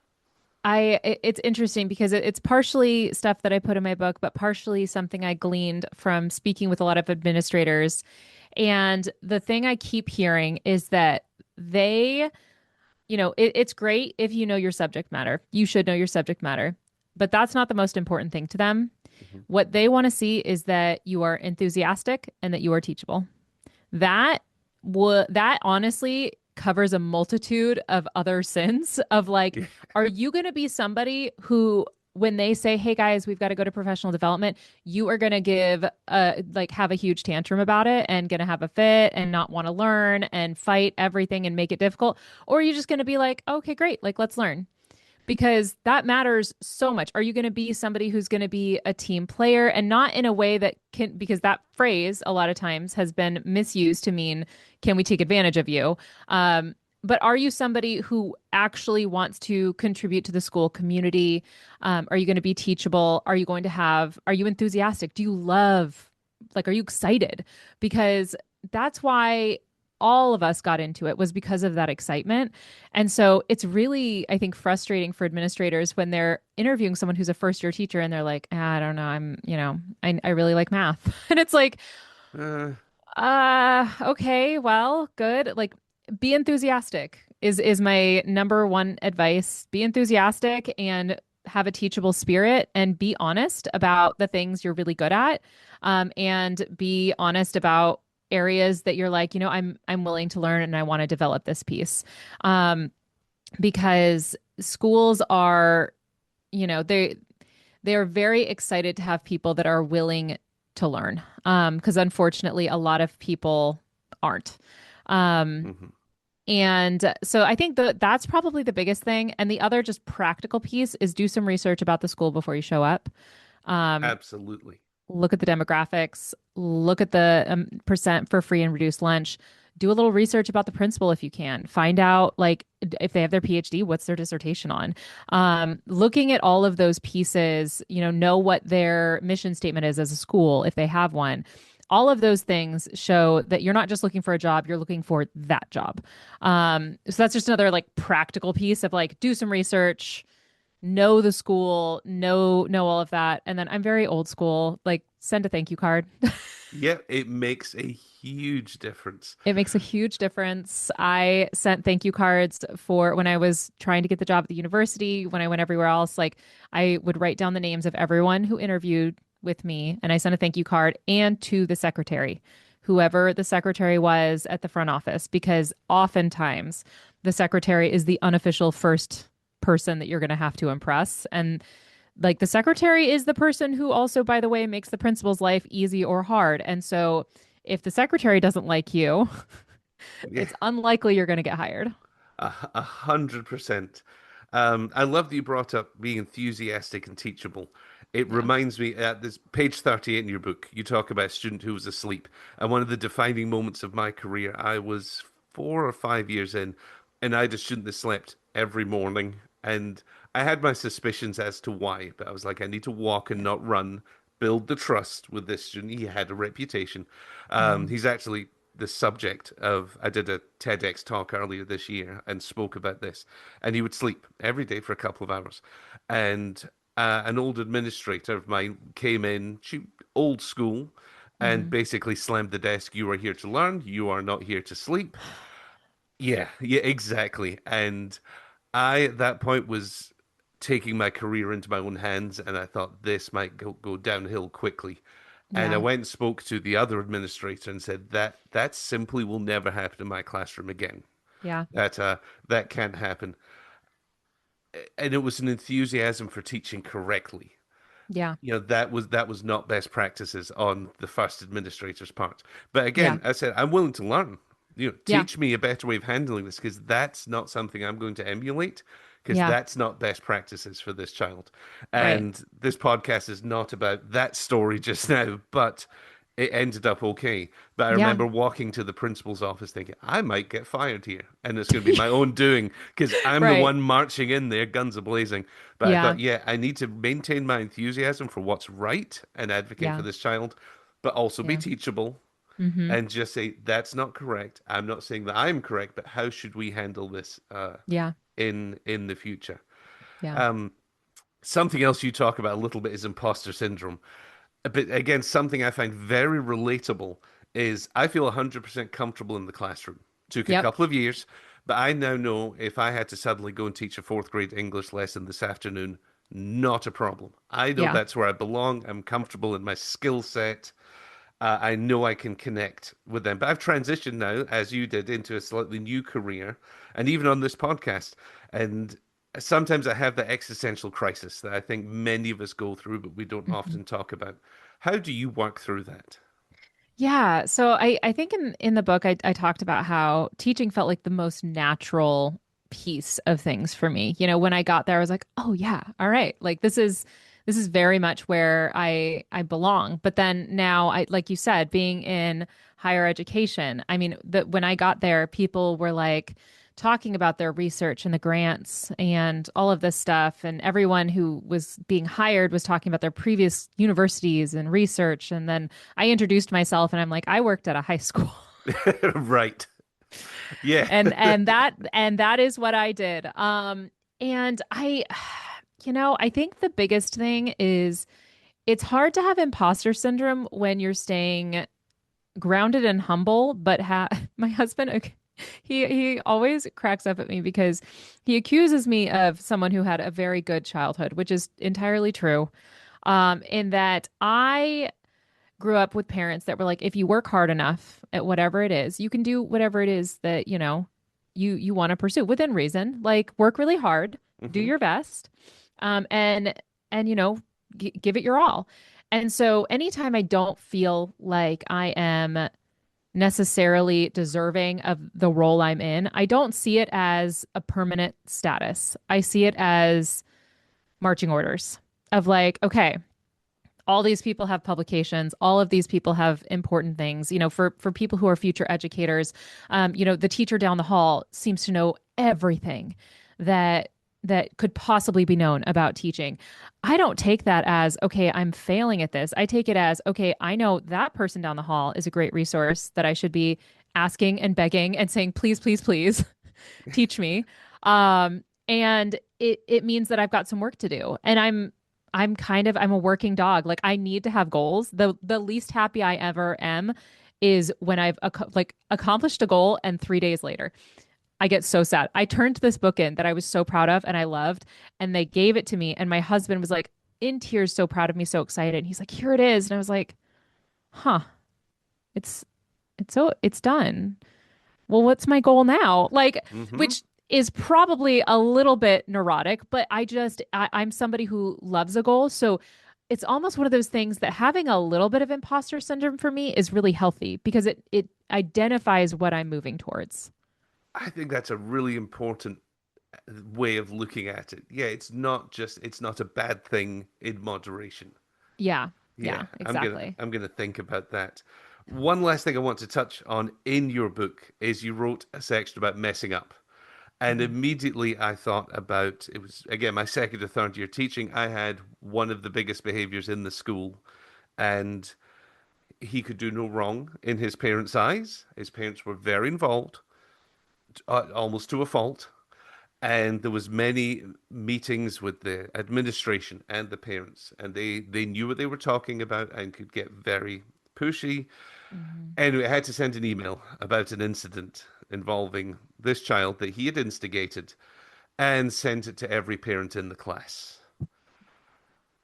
it's interesting because it's partially stuff that I put in my book, but partially something I gleaned from speaking with a lot of administrators. And the thing I keep hearing is that they, it's great if you know your subject matter. You should know your subject matter, but that's not the most important thing to them. Mhm. What they want to see is that you are enthusiastic and that you are teachable. That honestly covers a multitude of other sins of like, Yeah. are you going to be somebody who when they say, "Hey guys, we've got to go to professional development," you are going to have a huge tantrum about it and going to have a fit and not want to learn and fight everything and make it difficult? Or are you just going to be like, "Okay, great. Like let's learn." Because that matters so much. Are you going to be somebody who's going to be a team player and not in a way that can, because that phrase a lot of times has been misused to mean, can we take advantage of you? But are you somebody who actually wants to contribute to the school community? Are you going to be teachable? Are you enthusiastic? Do you love, like, are you excited? Because that's why all of us got into it was because of that excitement. And so it's really, I think, frustrating for administrators when they're interviewing someone who's a first year teacher and they're like, I don't know, I really like math. And it's like, Uh, okay, well, good. Like, be enthusiastic. is my number one advice. Be enthusiastic and have a teachable spirit and be honest about the things you're really good at. And be honest about areas that you're like, I'm willing to learn and I want to develop this piece. Um, because schools are, they are very excited to have people that are willing to learn. Because unfortunately, a lot of people aren't. Um, Hmm. and so I think that's probably the biggest thing. And the other just practical piece is do some research about the school before you show up. Um, Absolutely. look at the demographics, look at the percent for free and reduced lunch. Do a little research about the principal if you can. Find out like if they have their PhD, what's their dissertation on. Looking at all of those pieces, know what their mission statement is as a school if they have one. All of those things show that you're not just looking for a job, you're looking for that job. So that's just another like practical piece of like do some research, know the school, know all of that. And then I'm very old school, like send a thank you card. Yeah, it makes a huge difference. It makes a huge difference. I sent thank you cards for when I was trying to get the job at the university, when I went everywhere else. Like I would write down the names of everyone who interviewed with me, and I sent a thank you card and to the secretary, whoever the secretary was at the front office, because oftentimes the secretary is the unofficial first person that you're going to have to impress. And like the secretary is the person who also, by the way, makes the principal's life easy or hard. And so if the secretary doesn't like you, Yeah, it's unlikely you're going to get hired. 100%. I love that you brought up being enthusiastic and teachable. It Yeah. reminds me at this page 38 in your book, you talk about a student who was asleep. And one of the defining moments of my career, I was 4 or 5 years in, and I had a student that slept every morning. And I had my suspicions as to why, but I was like, I need to walk and not run, build the trust with this student. He had a reputation. Mm. He's actually the subject of, I did a TEDx talk earlier this year and spoke about this. And he would sleep every day for a couple of hours. And an old administrator of mine came in, she old school, and Mm. basically slammed the desk. You are here to learn. You are not here to sleep. Yeah, yeah, exactly. And I, at that point, was taking my career into my own hands, and I thought this might go downhill quickly. And I Yeah. went and spoke to the other administrator and said that simply will never happen in my classroom again. Yeah. That that can't happen. And it was an enthusiasm for teaching correctly. Yeah. That was not best practices on the first administrator's part. But Yeah. again, I said I'm willing to learn. Yeah. Teach me a better way of handling this because that's not something I'm going to emulate because Yeah. that's not best practices for this child. Right. And this podcast is not about that story just now, but it ended up okay. But I Yeah. remember walking to the principal's office thinking, I might get fired here. And it's going to be my own doing because I'm the Right. one marching in there, guns a blazing. But I Yeah. thought, yeah, I need to maintain my enthusiasm for what's right and advocate for Yeah. this child, but also be Yeah. teachable Mm-hmm. and just say, that's not correct. I'm not saying that I'm correct, but how should we handle this Yeah. in the future? Yeah. Um, Something else you talk about a little bit is imposter syndrome. But again, something I find very relatable is I feel 100% comfortable in the classroom. Took a Yep. couple of years, but I now know if I had to suddenly go and teach a fourth grade English lesson this afternoon, not a problem. I know Yeah. that's where I belong. I'm comfortable in my skill set. I know I can connect with them. But I've transitioned now, as you did, into a slightly new career, and even on this podcast. And sometimes I have that existential crisis that I think many of us go through, but we don't Mhm. often talk about. How do you work through that? Yeah. So I think in the book I talked about how teaching felt like the most natural piece of things for me. When I got there, I was like, oh yeah, all right. Like this is very much where I belong. But then now I like you said, being in higher education, I mean, when I got there, people were like talking about their research and the grants and all of this stuff. And everyone who was being hired was talking about their previous universities and research. And then I introduced myself and I'm like, I worked at a high school. Right. Yeah. And that is what I did. And I think the biggest thing is it's hard to have imposter syndrome when you're staying grounded and humble, but my husband, okay, He always cracks up at me because he accuses me of someone who had a very good childhood, which is entirely true. In that I grew up with parents that were like, if you work hard enough at whatever it is, you can do whatever it is that, you want to pursue within reason. Like work really hard, do Hmm. your best, and give it your all. And so anytime I don't feel like I am necessarily deserving of the role I'm in, I don't see it as a permanent status. I see it as marching orders of like, okay, all these people have publications, all of these people have important things. For people who are future educators, the teacher down the hall seems to know everything that that could possibly be known about teaching. I don't take that as, okay, I'm failing at this. I take it as, okay, I know that person down the hall is a great resource that I should be asking and begging and saying, please, please, please teach me. And it means that I've got some work to do. And I'm a working dog. Like I need to have goals. The least happy I ever am is when I've accomplished a goal and 3 days later I get so sad. I turned this book in that I was so proud of and I loved, and they gave it to me, and my husband was like in tears, so proud of me, so excited. And he's like, "Here it is," and I was like, "Huh, it's it's done. Well, what's my goal now?" Like, Hmm. which is probably a little bit neurotic, but I'm somebody who loves a goal, so it's almost one of those things that having a little bit of imposter syndrome for me is really healthy because it identifies what I'm moving towards. I think that's a really important way of looking at it. Yeah, it's not a bad thing in moderation. Yeah, Yeah, yeah, exactly. I'm gonna think about that. One last thing I want to touch on in your book is you wrote a section about messing up. And Mhm. immediately I thought about it was again my second or third year teaching. I had one of the biggest behaviors in the school, and he could do no wrong in his parents' eyes. His parents were very involved, almost to a fault. And there was many meetings with the administration and the parents, and they knew what they were talking about and could get very pushy. Mhm. Anyway, I had to send an email about an incident involving this child that he had instigated and sent it to every parent in the class.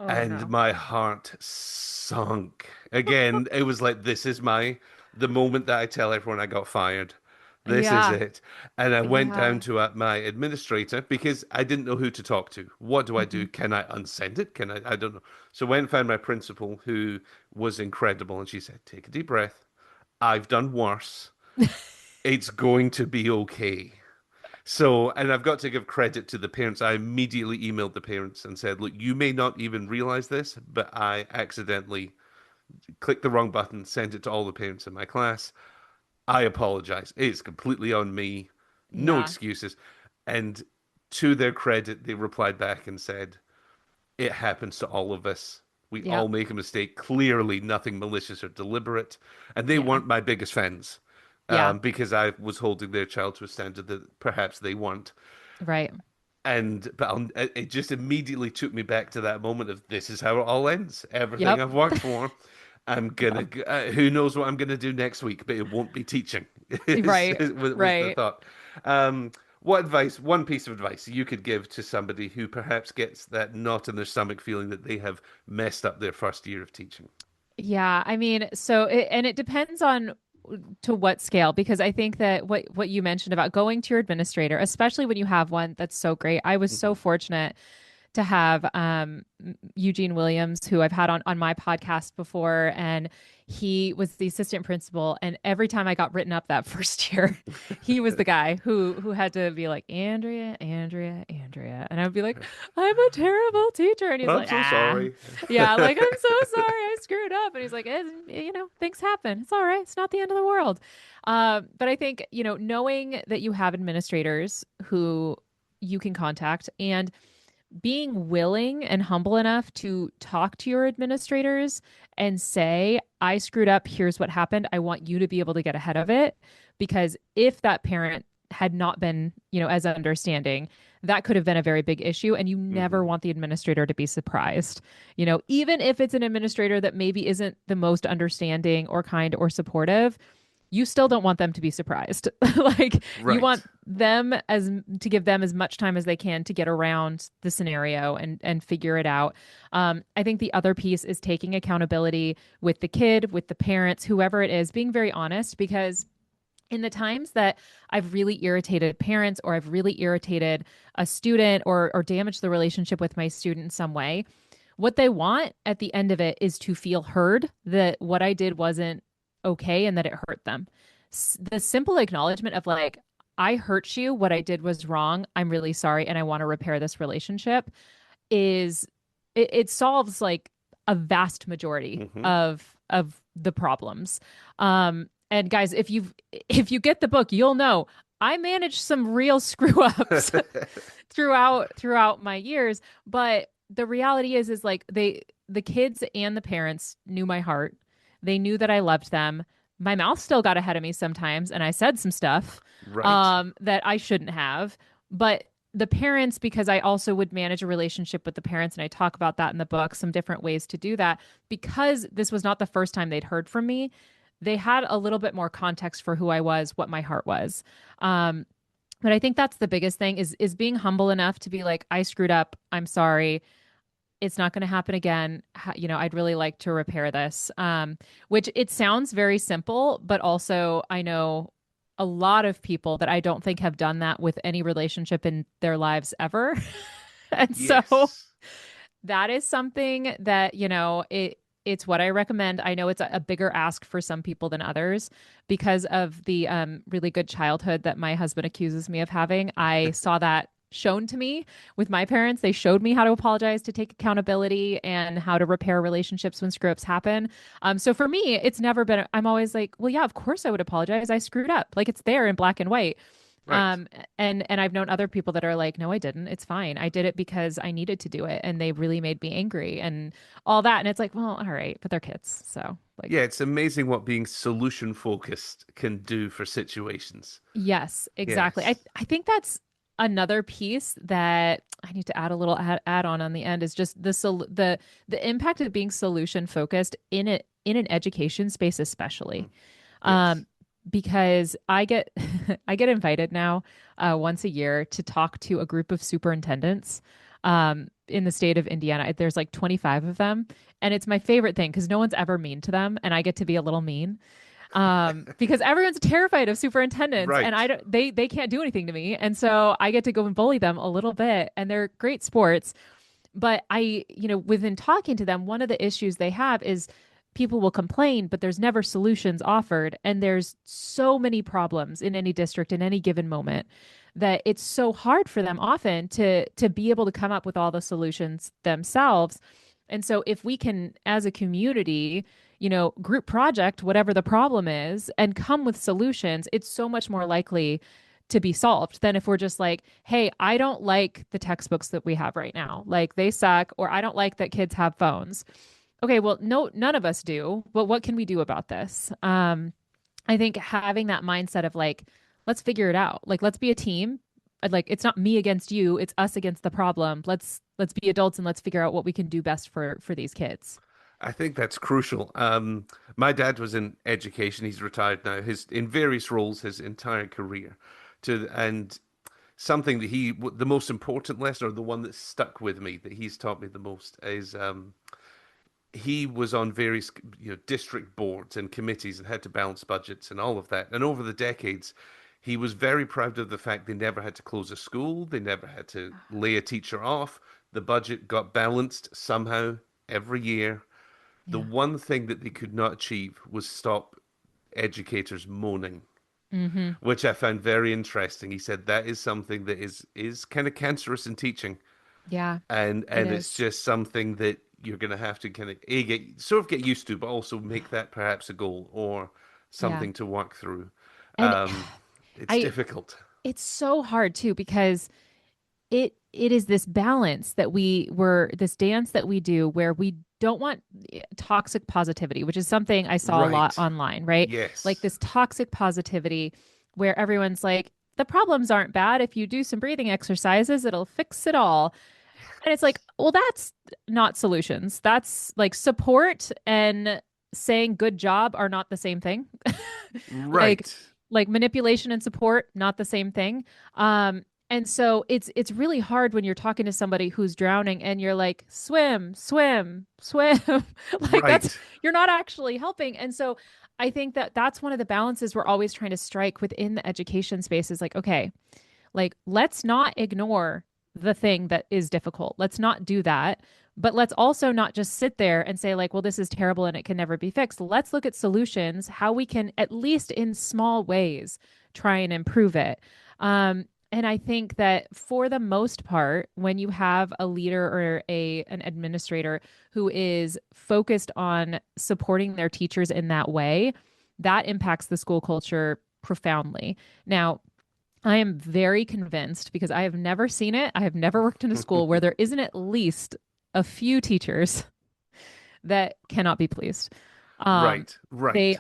Oh And no. my heart sunk. Again, it was like, this is the moment that I tell everyone I got fired. This is Yeah. it. And I went down Yeah. to my administrator because I didn't know who to talk to. What do I do? Mhm. Can I unsend it? Can I? I don't know. So I went and found my principal, who was incredible. And she said, take a deep breath. I've done worse. It's going to be okay. So, and I've got to give credit to the parents. I immediately emailed the parents and said, look, you may not even realize this, but I accidentally clicked the wrong button, sent it to all the parents in my class. I apologize. It's completely on me. No Yeah. excuses. And to their credit, they replied back and said, it happens to all of us. We all Yep. make a mistake. Clearly, nothing malicious or deliberate. And they Yeah. weren't my biggest fans, Yeah. because I was holding their child to a standard that perhaps they weren't. Right. It just immediately took me back to that moment of this is how it all ends. Everything Yep. I've worked for, Yep. who knows what I'm gonna do next week, but it won't be teaching. Right. Was the Right. thought. What advice, one piece of advice you could give to somebody who perhaps gets that knot in their stomach feeling that they have messed up their first year of teaching? Yeah. I mean, and it depends on to what scale, because I think that what you mentioned about going to your administrator, especially when you have one that's so great. I was so Hmm. fortunate to have Eugene Williams, who I've had on my podcast before, and he was the assistant principal. And every time I got written up that first year, he was the guy who had to be like, Andrea, Andrea, Andrea, and I would be like, I'm a terrible teacher, and he's I'm like, so ah, sorry. yeah, like I'm so sorry, I screwed up, and he's like, things happen, it's all right, it's not the end of the world. But I think knowing that you have administrators who you can contact, and being willing and humble enough to talk to your administrators and say, I screwed up. Here's what happened. I want you to be able to get ahead of it. Because if that parent had not been, as understanding, that could have been a very big issue. And you never Hmm. want the administrator to be surprised. Even if it's an administrator that maybe isn't the most understanding or kind or supportive, you still don't want them to be surprised. Like you Right. want them as to give them as much time as they can to get around the scenario and figure it out. I think the other piece is taking accountability with the kid, with the parents, whoever it is, being very honest because in the times that I've really irritated parents or I've really irritated a student or damaged the relationship with my student in some way, what they want at the end of it is to feel heard that what I did wasn't okay and that it hurt them. The simple acknowledgement of like, I hurt you, what I did was wrong. I'm really sorry and I want to repair this relationship is it solves like a vast majority Hmm. of the problems. And guys, if you get the book, you'll know I managed some real screw ups throughout my years, but the reality is like the kids and the parents knew my heart. They knew that I loved them. My mouth still got ahead of me sometimes, and I said some stuff Right. that I shouldn't have. But the parents, because I also would manage a relationship with the parents, and I talk about that in the book, some different ways to do that. Because this was not the first time they'd heard from me, they had a little bit more context for who I was, what my heart was. Um, but I think that's the biggest thing is being humble enough to be like, I screwed up. I'm sorry. It's not going to happen again. You know, I'd really like to repair this. Which it sounds very simple, but also I know a lot of people that I don't think have done that with any relationship in their lives ever. And so Yes. that is something that, it's what I recommend. I know it's a bigger ask for some people than others because of the really good childhood that my husband accuses me of having. I saw that shown to me with my parents. They showed me how to apologize, to take accountability, and how to repair relationships when screw ups happen. So for me, it's never been, I'm always like, well, yeah, of course I would apologize. I screwed up. Like it's there in black and white. Right. And I've known other people that are like, no, I didn't. It's fine. I did it because I needed to do it, and they really made me angry and all that. And it's like, well, all right, but they're kids, so Yeah, like, it's amazing what being solution focused can do for situations. yes, exactly. I Yes. I think that's another piece that I need to add a little add on the end is just the impact of being solution focused in an education space, especially. Mhm. Um, Yes. because I get I get invited now once a year to talk to a group of superintendents in the state of Indiana. There's like 25 of them, and it's my favorite thing because no one's ever mean to them, and I get to be a little mean because everyone's terrified of superintendents, and Right. I don't they can't do anything to me, and so I get to go and bully them a little bit, and they're great sports. But within talking to them, one of the issues they have is people will complain, but there's never solutions offered. And there's so many problems in any district in any given moment that it's so hard for them often to be able to come up with all the solutions themselves. And so if we can, as a community, group project whatever the problem is and come with solutions, it's so much more likely to be solved than if we're just like, hey, I don't like the textbooks that we have right now. Like they suck, or I don't like that kids have phones. Okay, well, no, none of us do. But what can we do about this? I think having that mindset of like, let's figure it out. Like, let's be a team. Like, it's not me against you; it's us against the problem. Let's be adults and let's figure out what we can do best for these kids. I think that's crucial. My dad was in education. He's retired now. His in various roles his entire career. And something that the most important lesson, or the one that stuck with me, that he's taught me the most, is he was on various district boards and committees and had to balance budgets and all of that. And over the decades, he was very proud of the fact they never had to close a school, they never had to lay a teacher off. The budget got balanced somehow every year. The Yeah. one thing that they could not achieve was stop educators moaning, Mm-hmm. which I found very interesting. He said that is something that is kind of cancerous in teaching, Yeah, it and it's is. just something that you're going to have to kind of get used to, but also make that perhaps a goal or Yeah. something to work through. And Um, it's I difficult. it's so hard too because it is this balance that this dance that we do where we don't want toxic positivity, which is something I saw a lot Right. online, right? Like Yes. this toxic positivity where everyone's like, the problems aren't bad. If you do some breathing exercises, it'll fix it all. And it's like, well, that's not solutions. That's like support and saying good job are not the same thing. Like Right. like manipulation and support, not the same thing. And so it's really hard when you're talking to somebody who's drowning and you're like, swim, swim, swim. Like that's Right. you're not actually helping. And so I think that that's one of the balances we're always trying to strike within the education space is like, okay, like, let's not ignore the thing that is difficult. Let's not do that. But let's also not just sit there and say, like, well, this is terrible and it can never be fixed. Let's look at solutions, how we can, at least in small ways, try and improve it. And I think that for the most part, when you have a leader or an administrator who is focused on supporting their teachers in that way, that impacts the school culture profoundly. Now, I am very convinced because I have never seen it. I have never worked in a school where there isn't at least a few teachers that cannot be pleased. Um, Right. Right.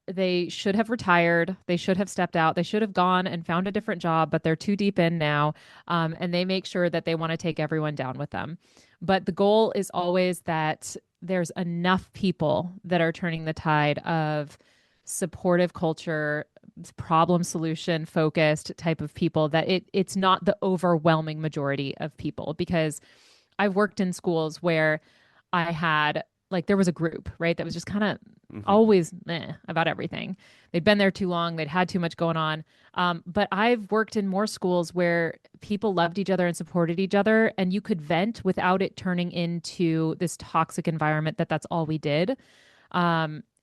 they should have retired. They should have stepped out. They should have gone and found a different job, but they're too deep in now. And they make sure that they want to take everyone down with them. But the goal is always that there's enough people that are turning the tide of supportive culture, problem solution focused type of people, that it's not the overwhelming majority of people. Because I've worked in schools where I had, like, there was a group, right, that was just kind of Hmm. always meh about everything. They'd been there too long, they'd had too much going on. But I've worked in more schools where people loved each other and supported each other, and you could vent without it turning into this toxic environment that's all we did.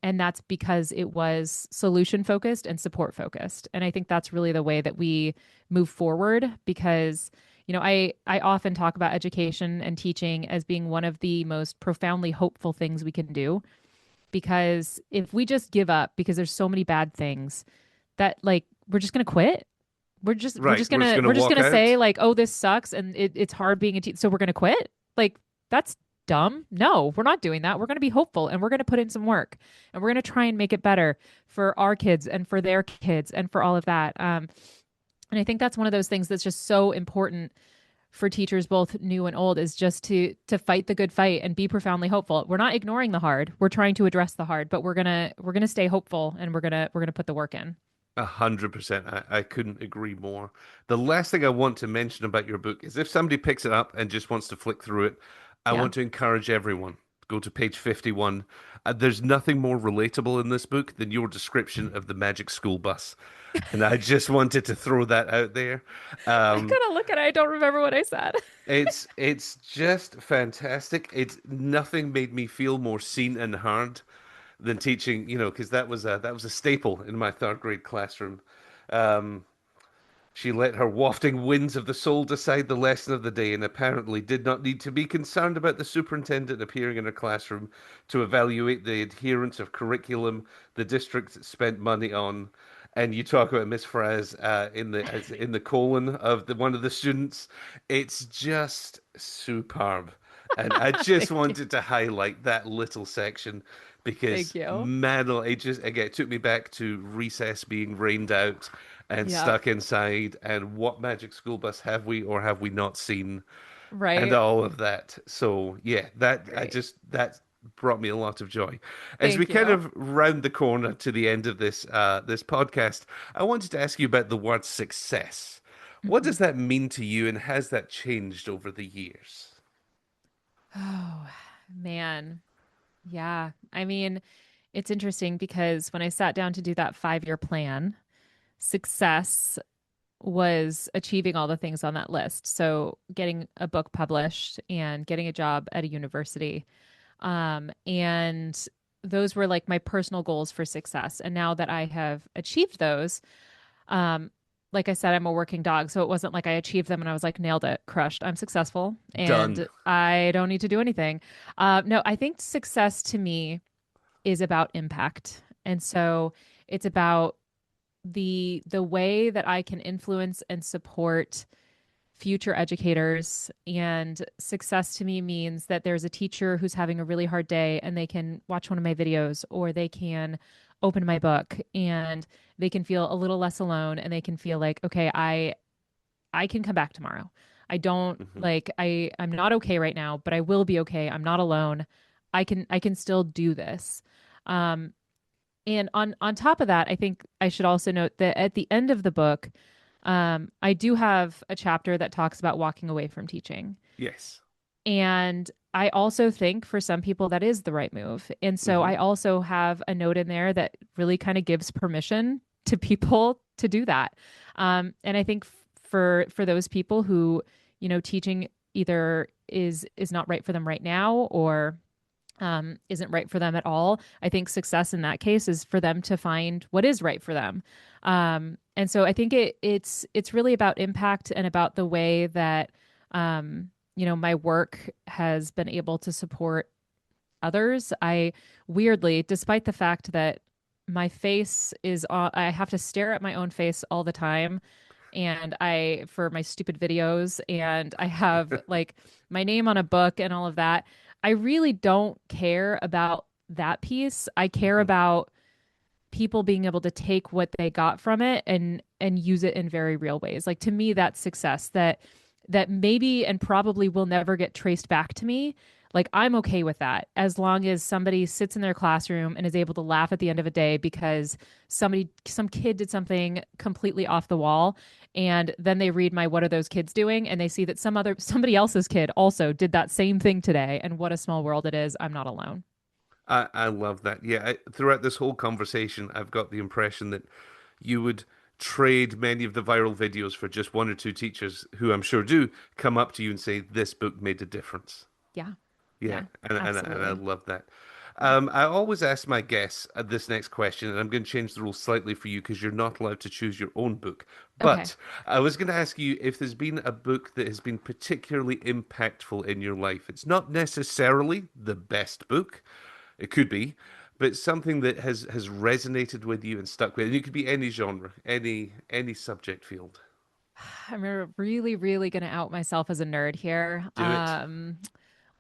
And that's because it was solution focused and support focused. And I think that's really the way that we move forward because, I often talk about education and teaching as being one of the most profoundly hopeful things we can do. Because if we just give up because there's so many bad things, that, like, we're just gonna quit. We're Right. just We're just gonna gonna we're just walk gonna say, out. like, oh, this sucks and it's hard being a teacher, so we're gonna quit. Like, that's dumb. No, we're not doing that. We're gonna be hopeful and we're gonna put in some work and we're gonna try and make it better for our kids and for their kids and for all of that. And I think that's one of those things that's just so important for teachers, both new and old, is just to fight the good fight and be profoundly hopeful. We're not ignoring the hard. We're trying to address the hard, but we're gonna stay hopeful and we're gonna put the work in. 100%. I couldn't agree more. The last thing I want to mention about your book is if somebody picks it up and just wants to flick through it, I Yeah. want to encourage everyone. Go to page 51. There's nothing more relatable in this book than your description of the magic school bus. And I just wanted to throw that out there. I Um, gotta look at it. I don't remember what I said. it's just fantastic. It's nothing made me feel more seen and heard than teaching, because that was a staple in my third grade classroom. Um, she let her wafting winds of the soul decide the lesson of the day and apparently did not need to be concerned about the superintendent appearing in her classroom to evaluate the adherence of curriculum the district spent money on. And you talk about Miss Fraz in the colon of one of the students. It's just superb. And I just Thank you. wanted to highlight that little section Thank because you. man, it took me back to recess being rained out and Yeah. stuck inside, and what magic school bus have we or have we not seen, and Right. all of that. So yeah, Great. that brought me a lot of joy. As we Thank kind you. of round the corner to the end of this podcast, I wanted to ask you about the word success. What Mhm. does that mean to you, and has that changed over the years? Oh, man. Yeah. I mean, it's interesting because when I sat down to do that 5-year plan, success was achieving all the things on that list. So getting a book published and getting a job at a university. And those were like my personal goals for success. And now that I have achieved those, um, like I said, I'm a working dog. So it wasn't like I achieved them and I was like, nailed it, crushed. I'm successful Done. and I don't need to do anything. No, I think success to me is about impact. And so it's about the way that I can influence and support future educators. And success to me means that there's a teacher who's having a really hard day and they can watch one of my videos or they can open my book and they can feel a little less alone and they can feel like, okay, I can come back tomorrow. I don't Hmm. like I'm not okay right now, but I will be okay. I'm not alone. I can still do this. And on top of that, I think I should also note that at the end of the book, I do have a chapter that talks about walking away from teaching. Yes. And I also think for some people that is the right move. And so Hmm. I also have a note in there that really kind of gives permission to people to do that. And I think for those people who, teaching either is not right for them right now or isn't right for them at all. I think success in that case is for them to find what is right for them. And so I think it's really about impact and about the way that my work has been able to support others. I weirdly, despite the fact that my face is I have to stare at my own face all the time and I for my stupid videos and I have like my name on a book and all of that. I really don't care about that piece. I care Hmm. about people being able to take what they got from it and use it in very real ways. Like to me that's success that maybe and probably will never get traced back to me. Like I'm okay with that as long as somebody sits in their classroom and is able to laugh at the end of a day because some kid did something completely off the wall and then they read my what are those kids doing and they see that somebody else's kid also did that same thing today and what a small world it is. I'm not alone. I love that. Yeah, throughout this whole conversation, I've got the impression that you would trade many of the viral videos for just one or two teachers who I'm sure do come up to you and say, this book made a difference. Yeah. Yeah, Yeah. and I Absolutely. love that. Yeah. I always ask my guests this next question, and I'm going to change the rules slightly for you because you're not allowed to choose your own book. Okay. But I was going to ask you if there's been a book that has been particularly impactful in your life. It's not necessarily the best book, it could be, but something that has resonated with you and stuck with you. And it could be any genre, any subject field. I'm really, really going to out myself as a nerd here. Do it.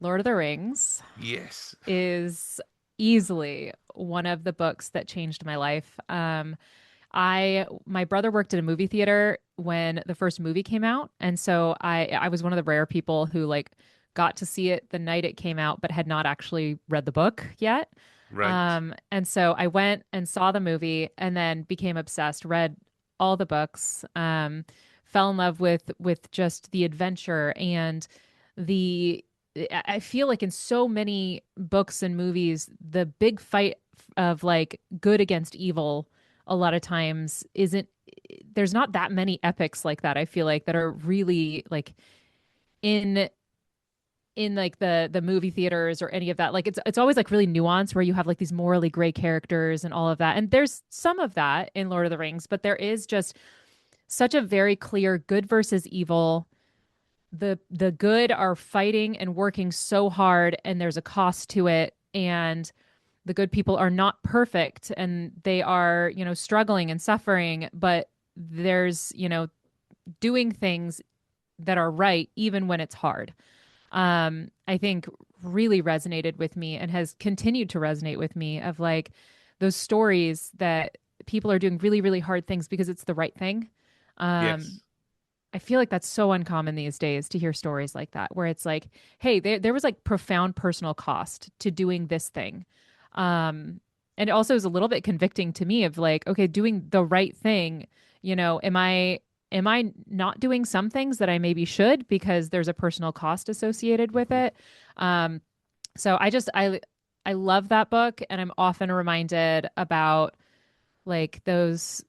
Lord of the Rings Yes. is easily one of the books that changed my life. My brother worked at a movie theater when the first movie came out, and so I was one of the rare people who like got to see it the night it came out, but had not actually read the book yet. Right. And so I went and saw the movie, and then became obsessed. Read all the books. Fell in love with just the adventure and the. I feel like in so many books and movies, the big fight of like good against evil a lot of times isn't there's not that many epics like that I feel like that are really like in like the movie theaters or any of that like it's always like really nuanced where you have like these morally gray characters and all of that and there's some of that in Lord of the Rings but there is just such a very clear good versus evil. The good are fighting and working so hard and there's a cost to it and the good people are not perfect and they are, struggling and suffering, but there's, doing things that are right even when it's hard. I think really resonated with me and has continued to resonate with me of like those stories that people are doing really, really hard things because it's the right thing. Um, Yes. I feel like that's so uncommon these days to hear stories like that, where it's like, hey, there was like profound personal cost to doing this thing. Um, and it also is a little bit convicting to me of like, okay, doing the right thing, am I not doing some things that I maybe should because there's a personal cost associated with Mhm. it? Um, so I love that book and I'm often reminded about like those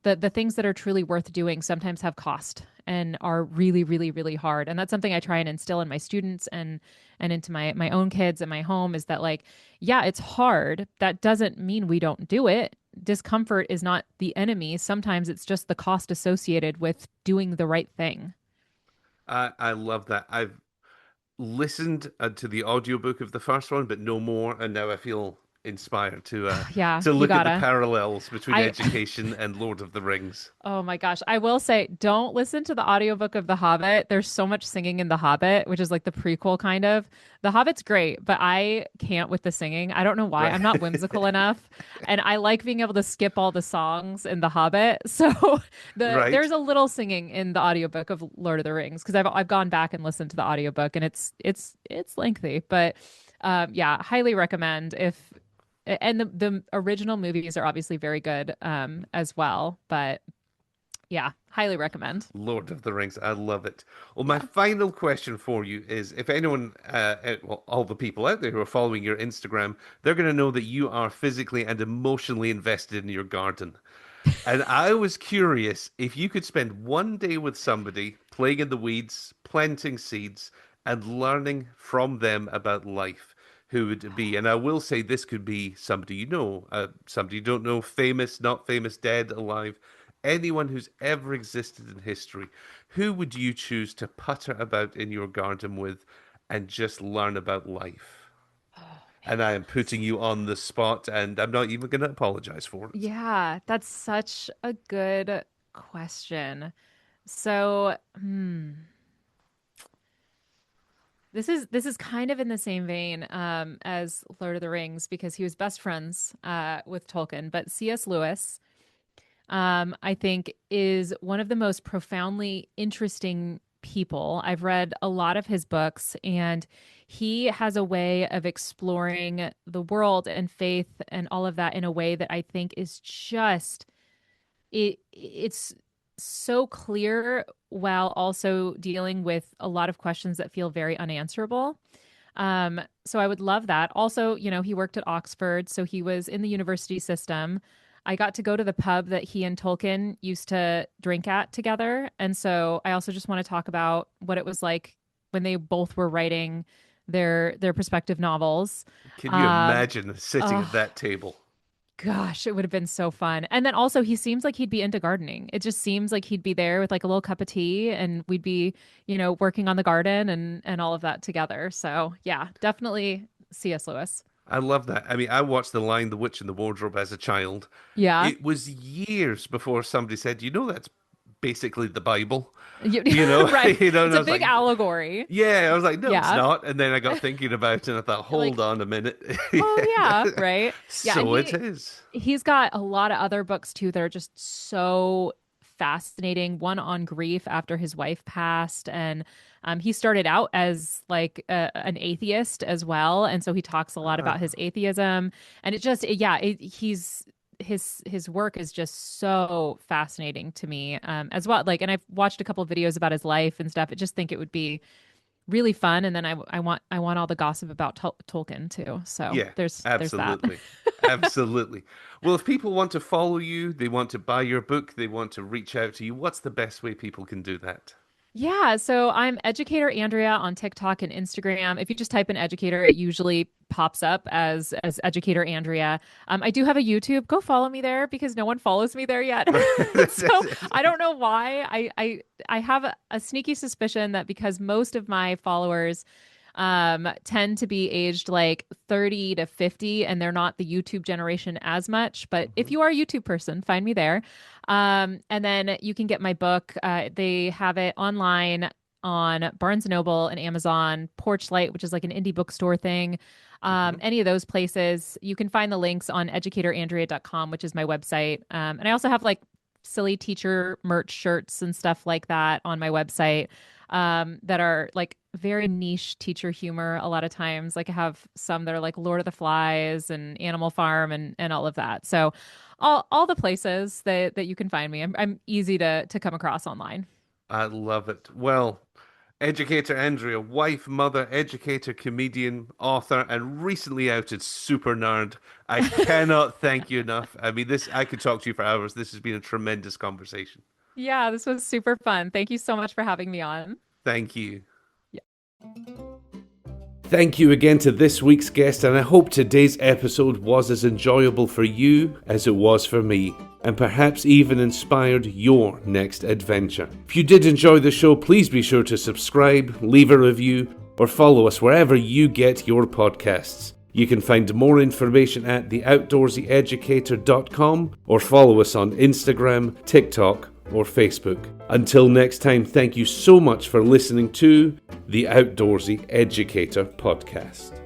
the things that are truly worth doing sometimes have cost and are really really really hard and that's something I try and instill in my students and into my own kids and my home is that like yeah it's hard that doesn't mean we don't do it. Discomfort is not the enemy. Sometimes it's just the cost associated with doing the right thing. I love that. I've listened to the audiobook of the first one, but no more, and now I feel inspired Yeah, to you look at the gotta. parallels between I education and Lord of the Rings. Oh my gosh. I will say, don't listen to the audiobook of The Hobbit. There's so much singing in The Hobbit, which is like the prequel kind of. The Hobbit's great, but I can't with the singing. I don't know why. Right. I'm not whimsical enough. And I like being able to skip all the songs in The Hobbit. So Right. there's a little singing in the audiobook of Lord of the Rings because I've gone back and listened to the audiobook and it's lengthy, but yeah, highly recommend and the original movies are obviously very good as well. But yeah, highly recommend. Lord of the Rings. I love it. Well, my Yeah. final question for you is if anyone, well, all the people out there who are following your Instagram, they're going to know that you are physically and emotionally invested in your garden. And I was curious if you could spend one day with somebody playing in the weeds, planting seeds, and learning from them about life. Who would it be? And I will say this could be somebody you know, somebody you don't know, famous, not famous, dead, alive, anyone who's ever existed in history. Who would you choose to putter about in your garden with and just learn about life? Oh And I man. am putting you on the spot, and I'm not even going to apologize for it. Yeah, that's such a good question. So, this is kind of in the same vein as Lord of the Rings because he was best friends with Tolkien, but C.S. Lewis, I think, is one of the most profoundly interesting people. I've read a lot of his books, and he has a way of exploring the world and faith and all of that in a way that I think is just it's so clear while also dealing with a lot of questions that feel very unanswerable. So I would love that. Also, he worked at Oxford, so he was in the university system. I got to go to the pub that he and Tolkien used to drink at together. And so I also just want to talk about what it was like when they both were writing their respective novels. Can you Um, imagine sitting at oh, that table? Gosh, it would have been so fun. And then also he seems like he'd be into gardening. It just seems like he'd be there with like a little cup of tea and we'd be, working on the garden and all of that together. So, yeah, definitely C.S. Lewis. I love that. I mean, I watched The Lion, the Witch, and the Wardrobe as a child. Yeah. It was years before somebody said, that's basically the Bible. You, right. And It's I a was big like, allegory. yeah, I was like, no, it's Yeah. not. And then I got thinking about it and I thought, You're hold like, on a minute. oh yeah, Yeah. right. Yeah, and So it is. he's got a lot of other books too that are just so fascinating. One on grief after his wife passed, and he started out as like an atheist as well, and so he talks a lot about his Ah. atheism, and he's his work is just so fascinating to me as well. Like, and I've watched a couple of videos about his life and stuff. I just think it would be really fun, and then I want all the gossip about Tolkien too. So Yeah, there's that. absolutely. Absolutely. Well, if people want to follow you, they want to buy your book, they want to reach out to you, what's the best way people can do that? Yeah, so I'm Educator Andrea on TikTok and Instagram. If you just type in educator, it usually pops up as Educator Andrea. I do have a YouTube. Go follow me there because no one follows me there yet. So I don't know why. I have a sneaky suspicion that because most of my followers tend to be aged like 30 to 50 and they're not the YouTube generation as much. But if Mhm. you are a YouTube person, find me there. And then you can get my book. They have it online on Barnes& Noble and Amazon, Porchlight, which is like an indie bookstore thing. Mhm. Any of those places. You can find the links on educatorandrea.com, which is my website. And I also have like silly teacher merch shirts and stuff like that on my website that are like very niche teacher humor a lot of times. Like I have some that are like Lord of the Flies and Animal Farm and all of that. So all the places that you can find me. I'm easy to come across online. I love it. Well, Educator Andrea, wife, mother, educator, comedian, author, and recently outed super nerd. I cannot thank you enough. I mean, this I could talk to you for hours. This has been a tremendous conversation. Yeah, this was super fun. Thank you so much for having me on. Thank you. Yeah. Thank you again to this week's guest, and I hope today's episode was as enjoyable for you as it was for me, and perhaps even inspired your next adventure. If you did enjoy the show, please be sure to subscribe, leave a review, or follow us wherever you get your podcasts. You can find more information at theoutdoorseyeducator.com or follow us on Instagram, TikTok, or Facebook. Until next time, thank you so much for listening to the Outdoorsy Educator Podcast.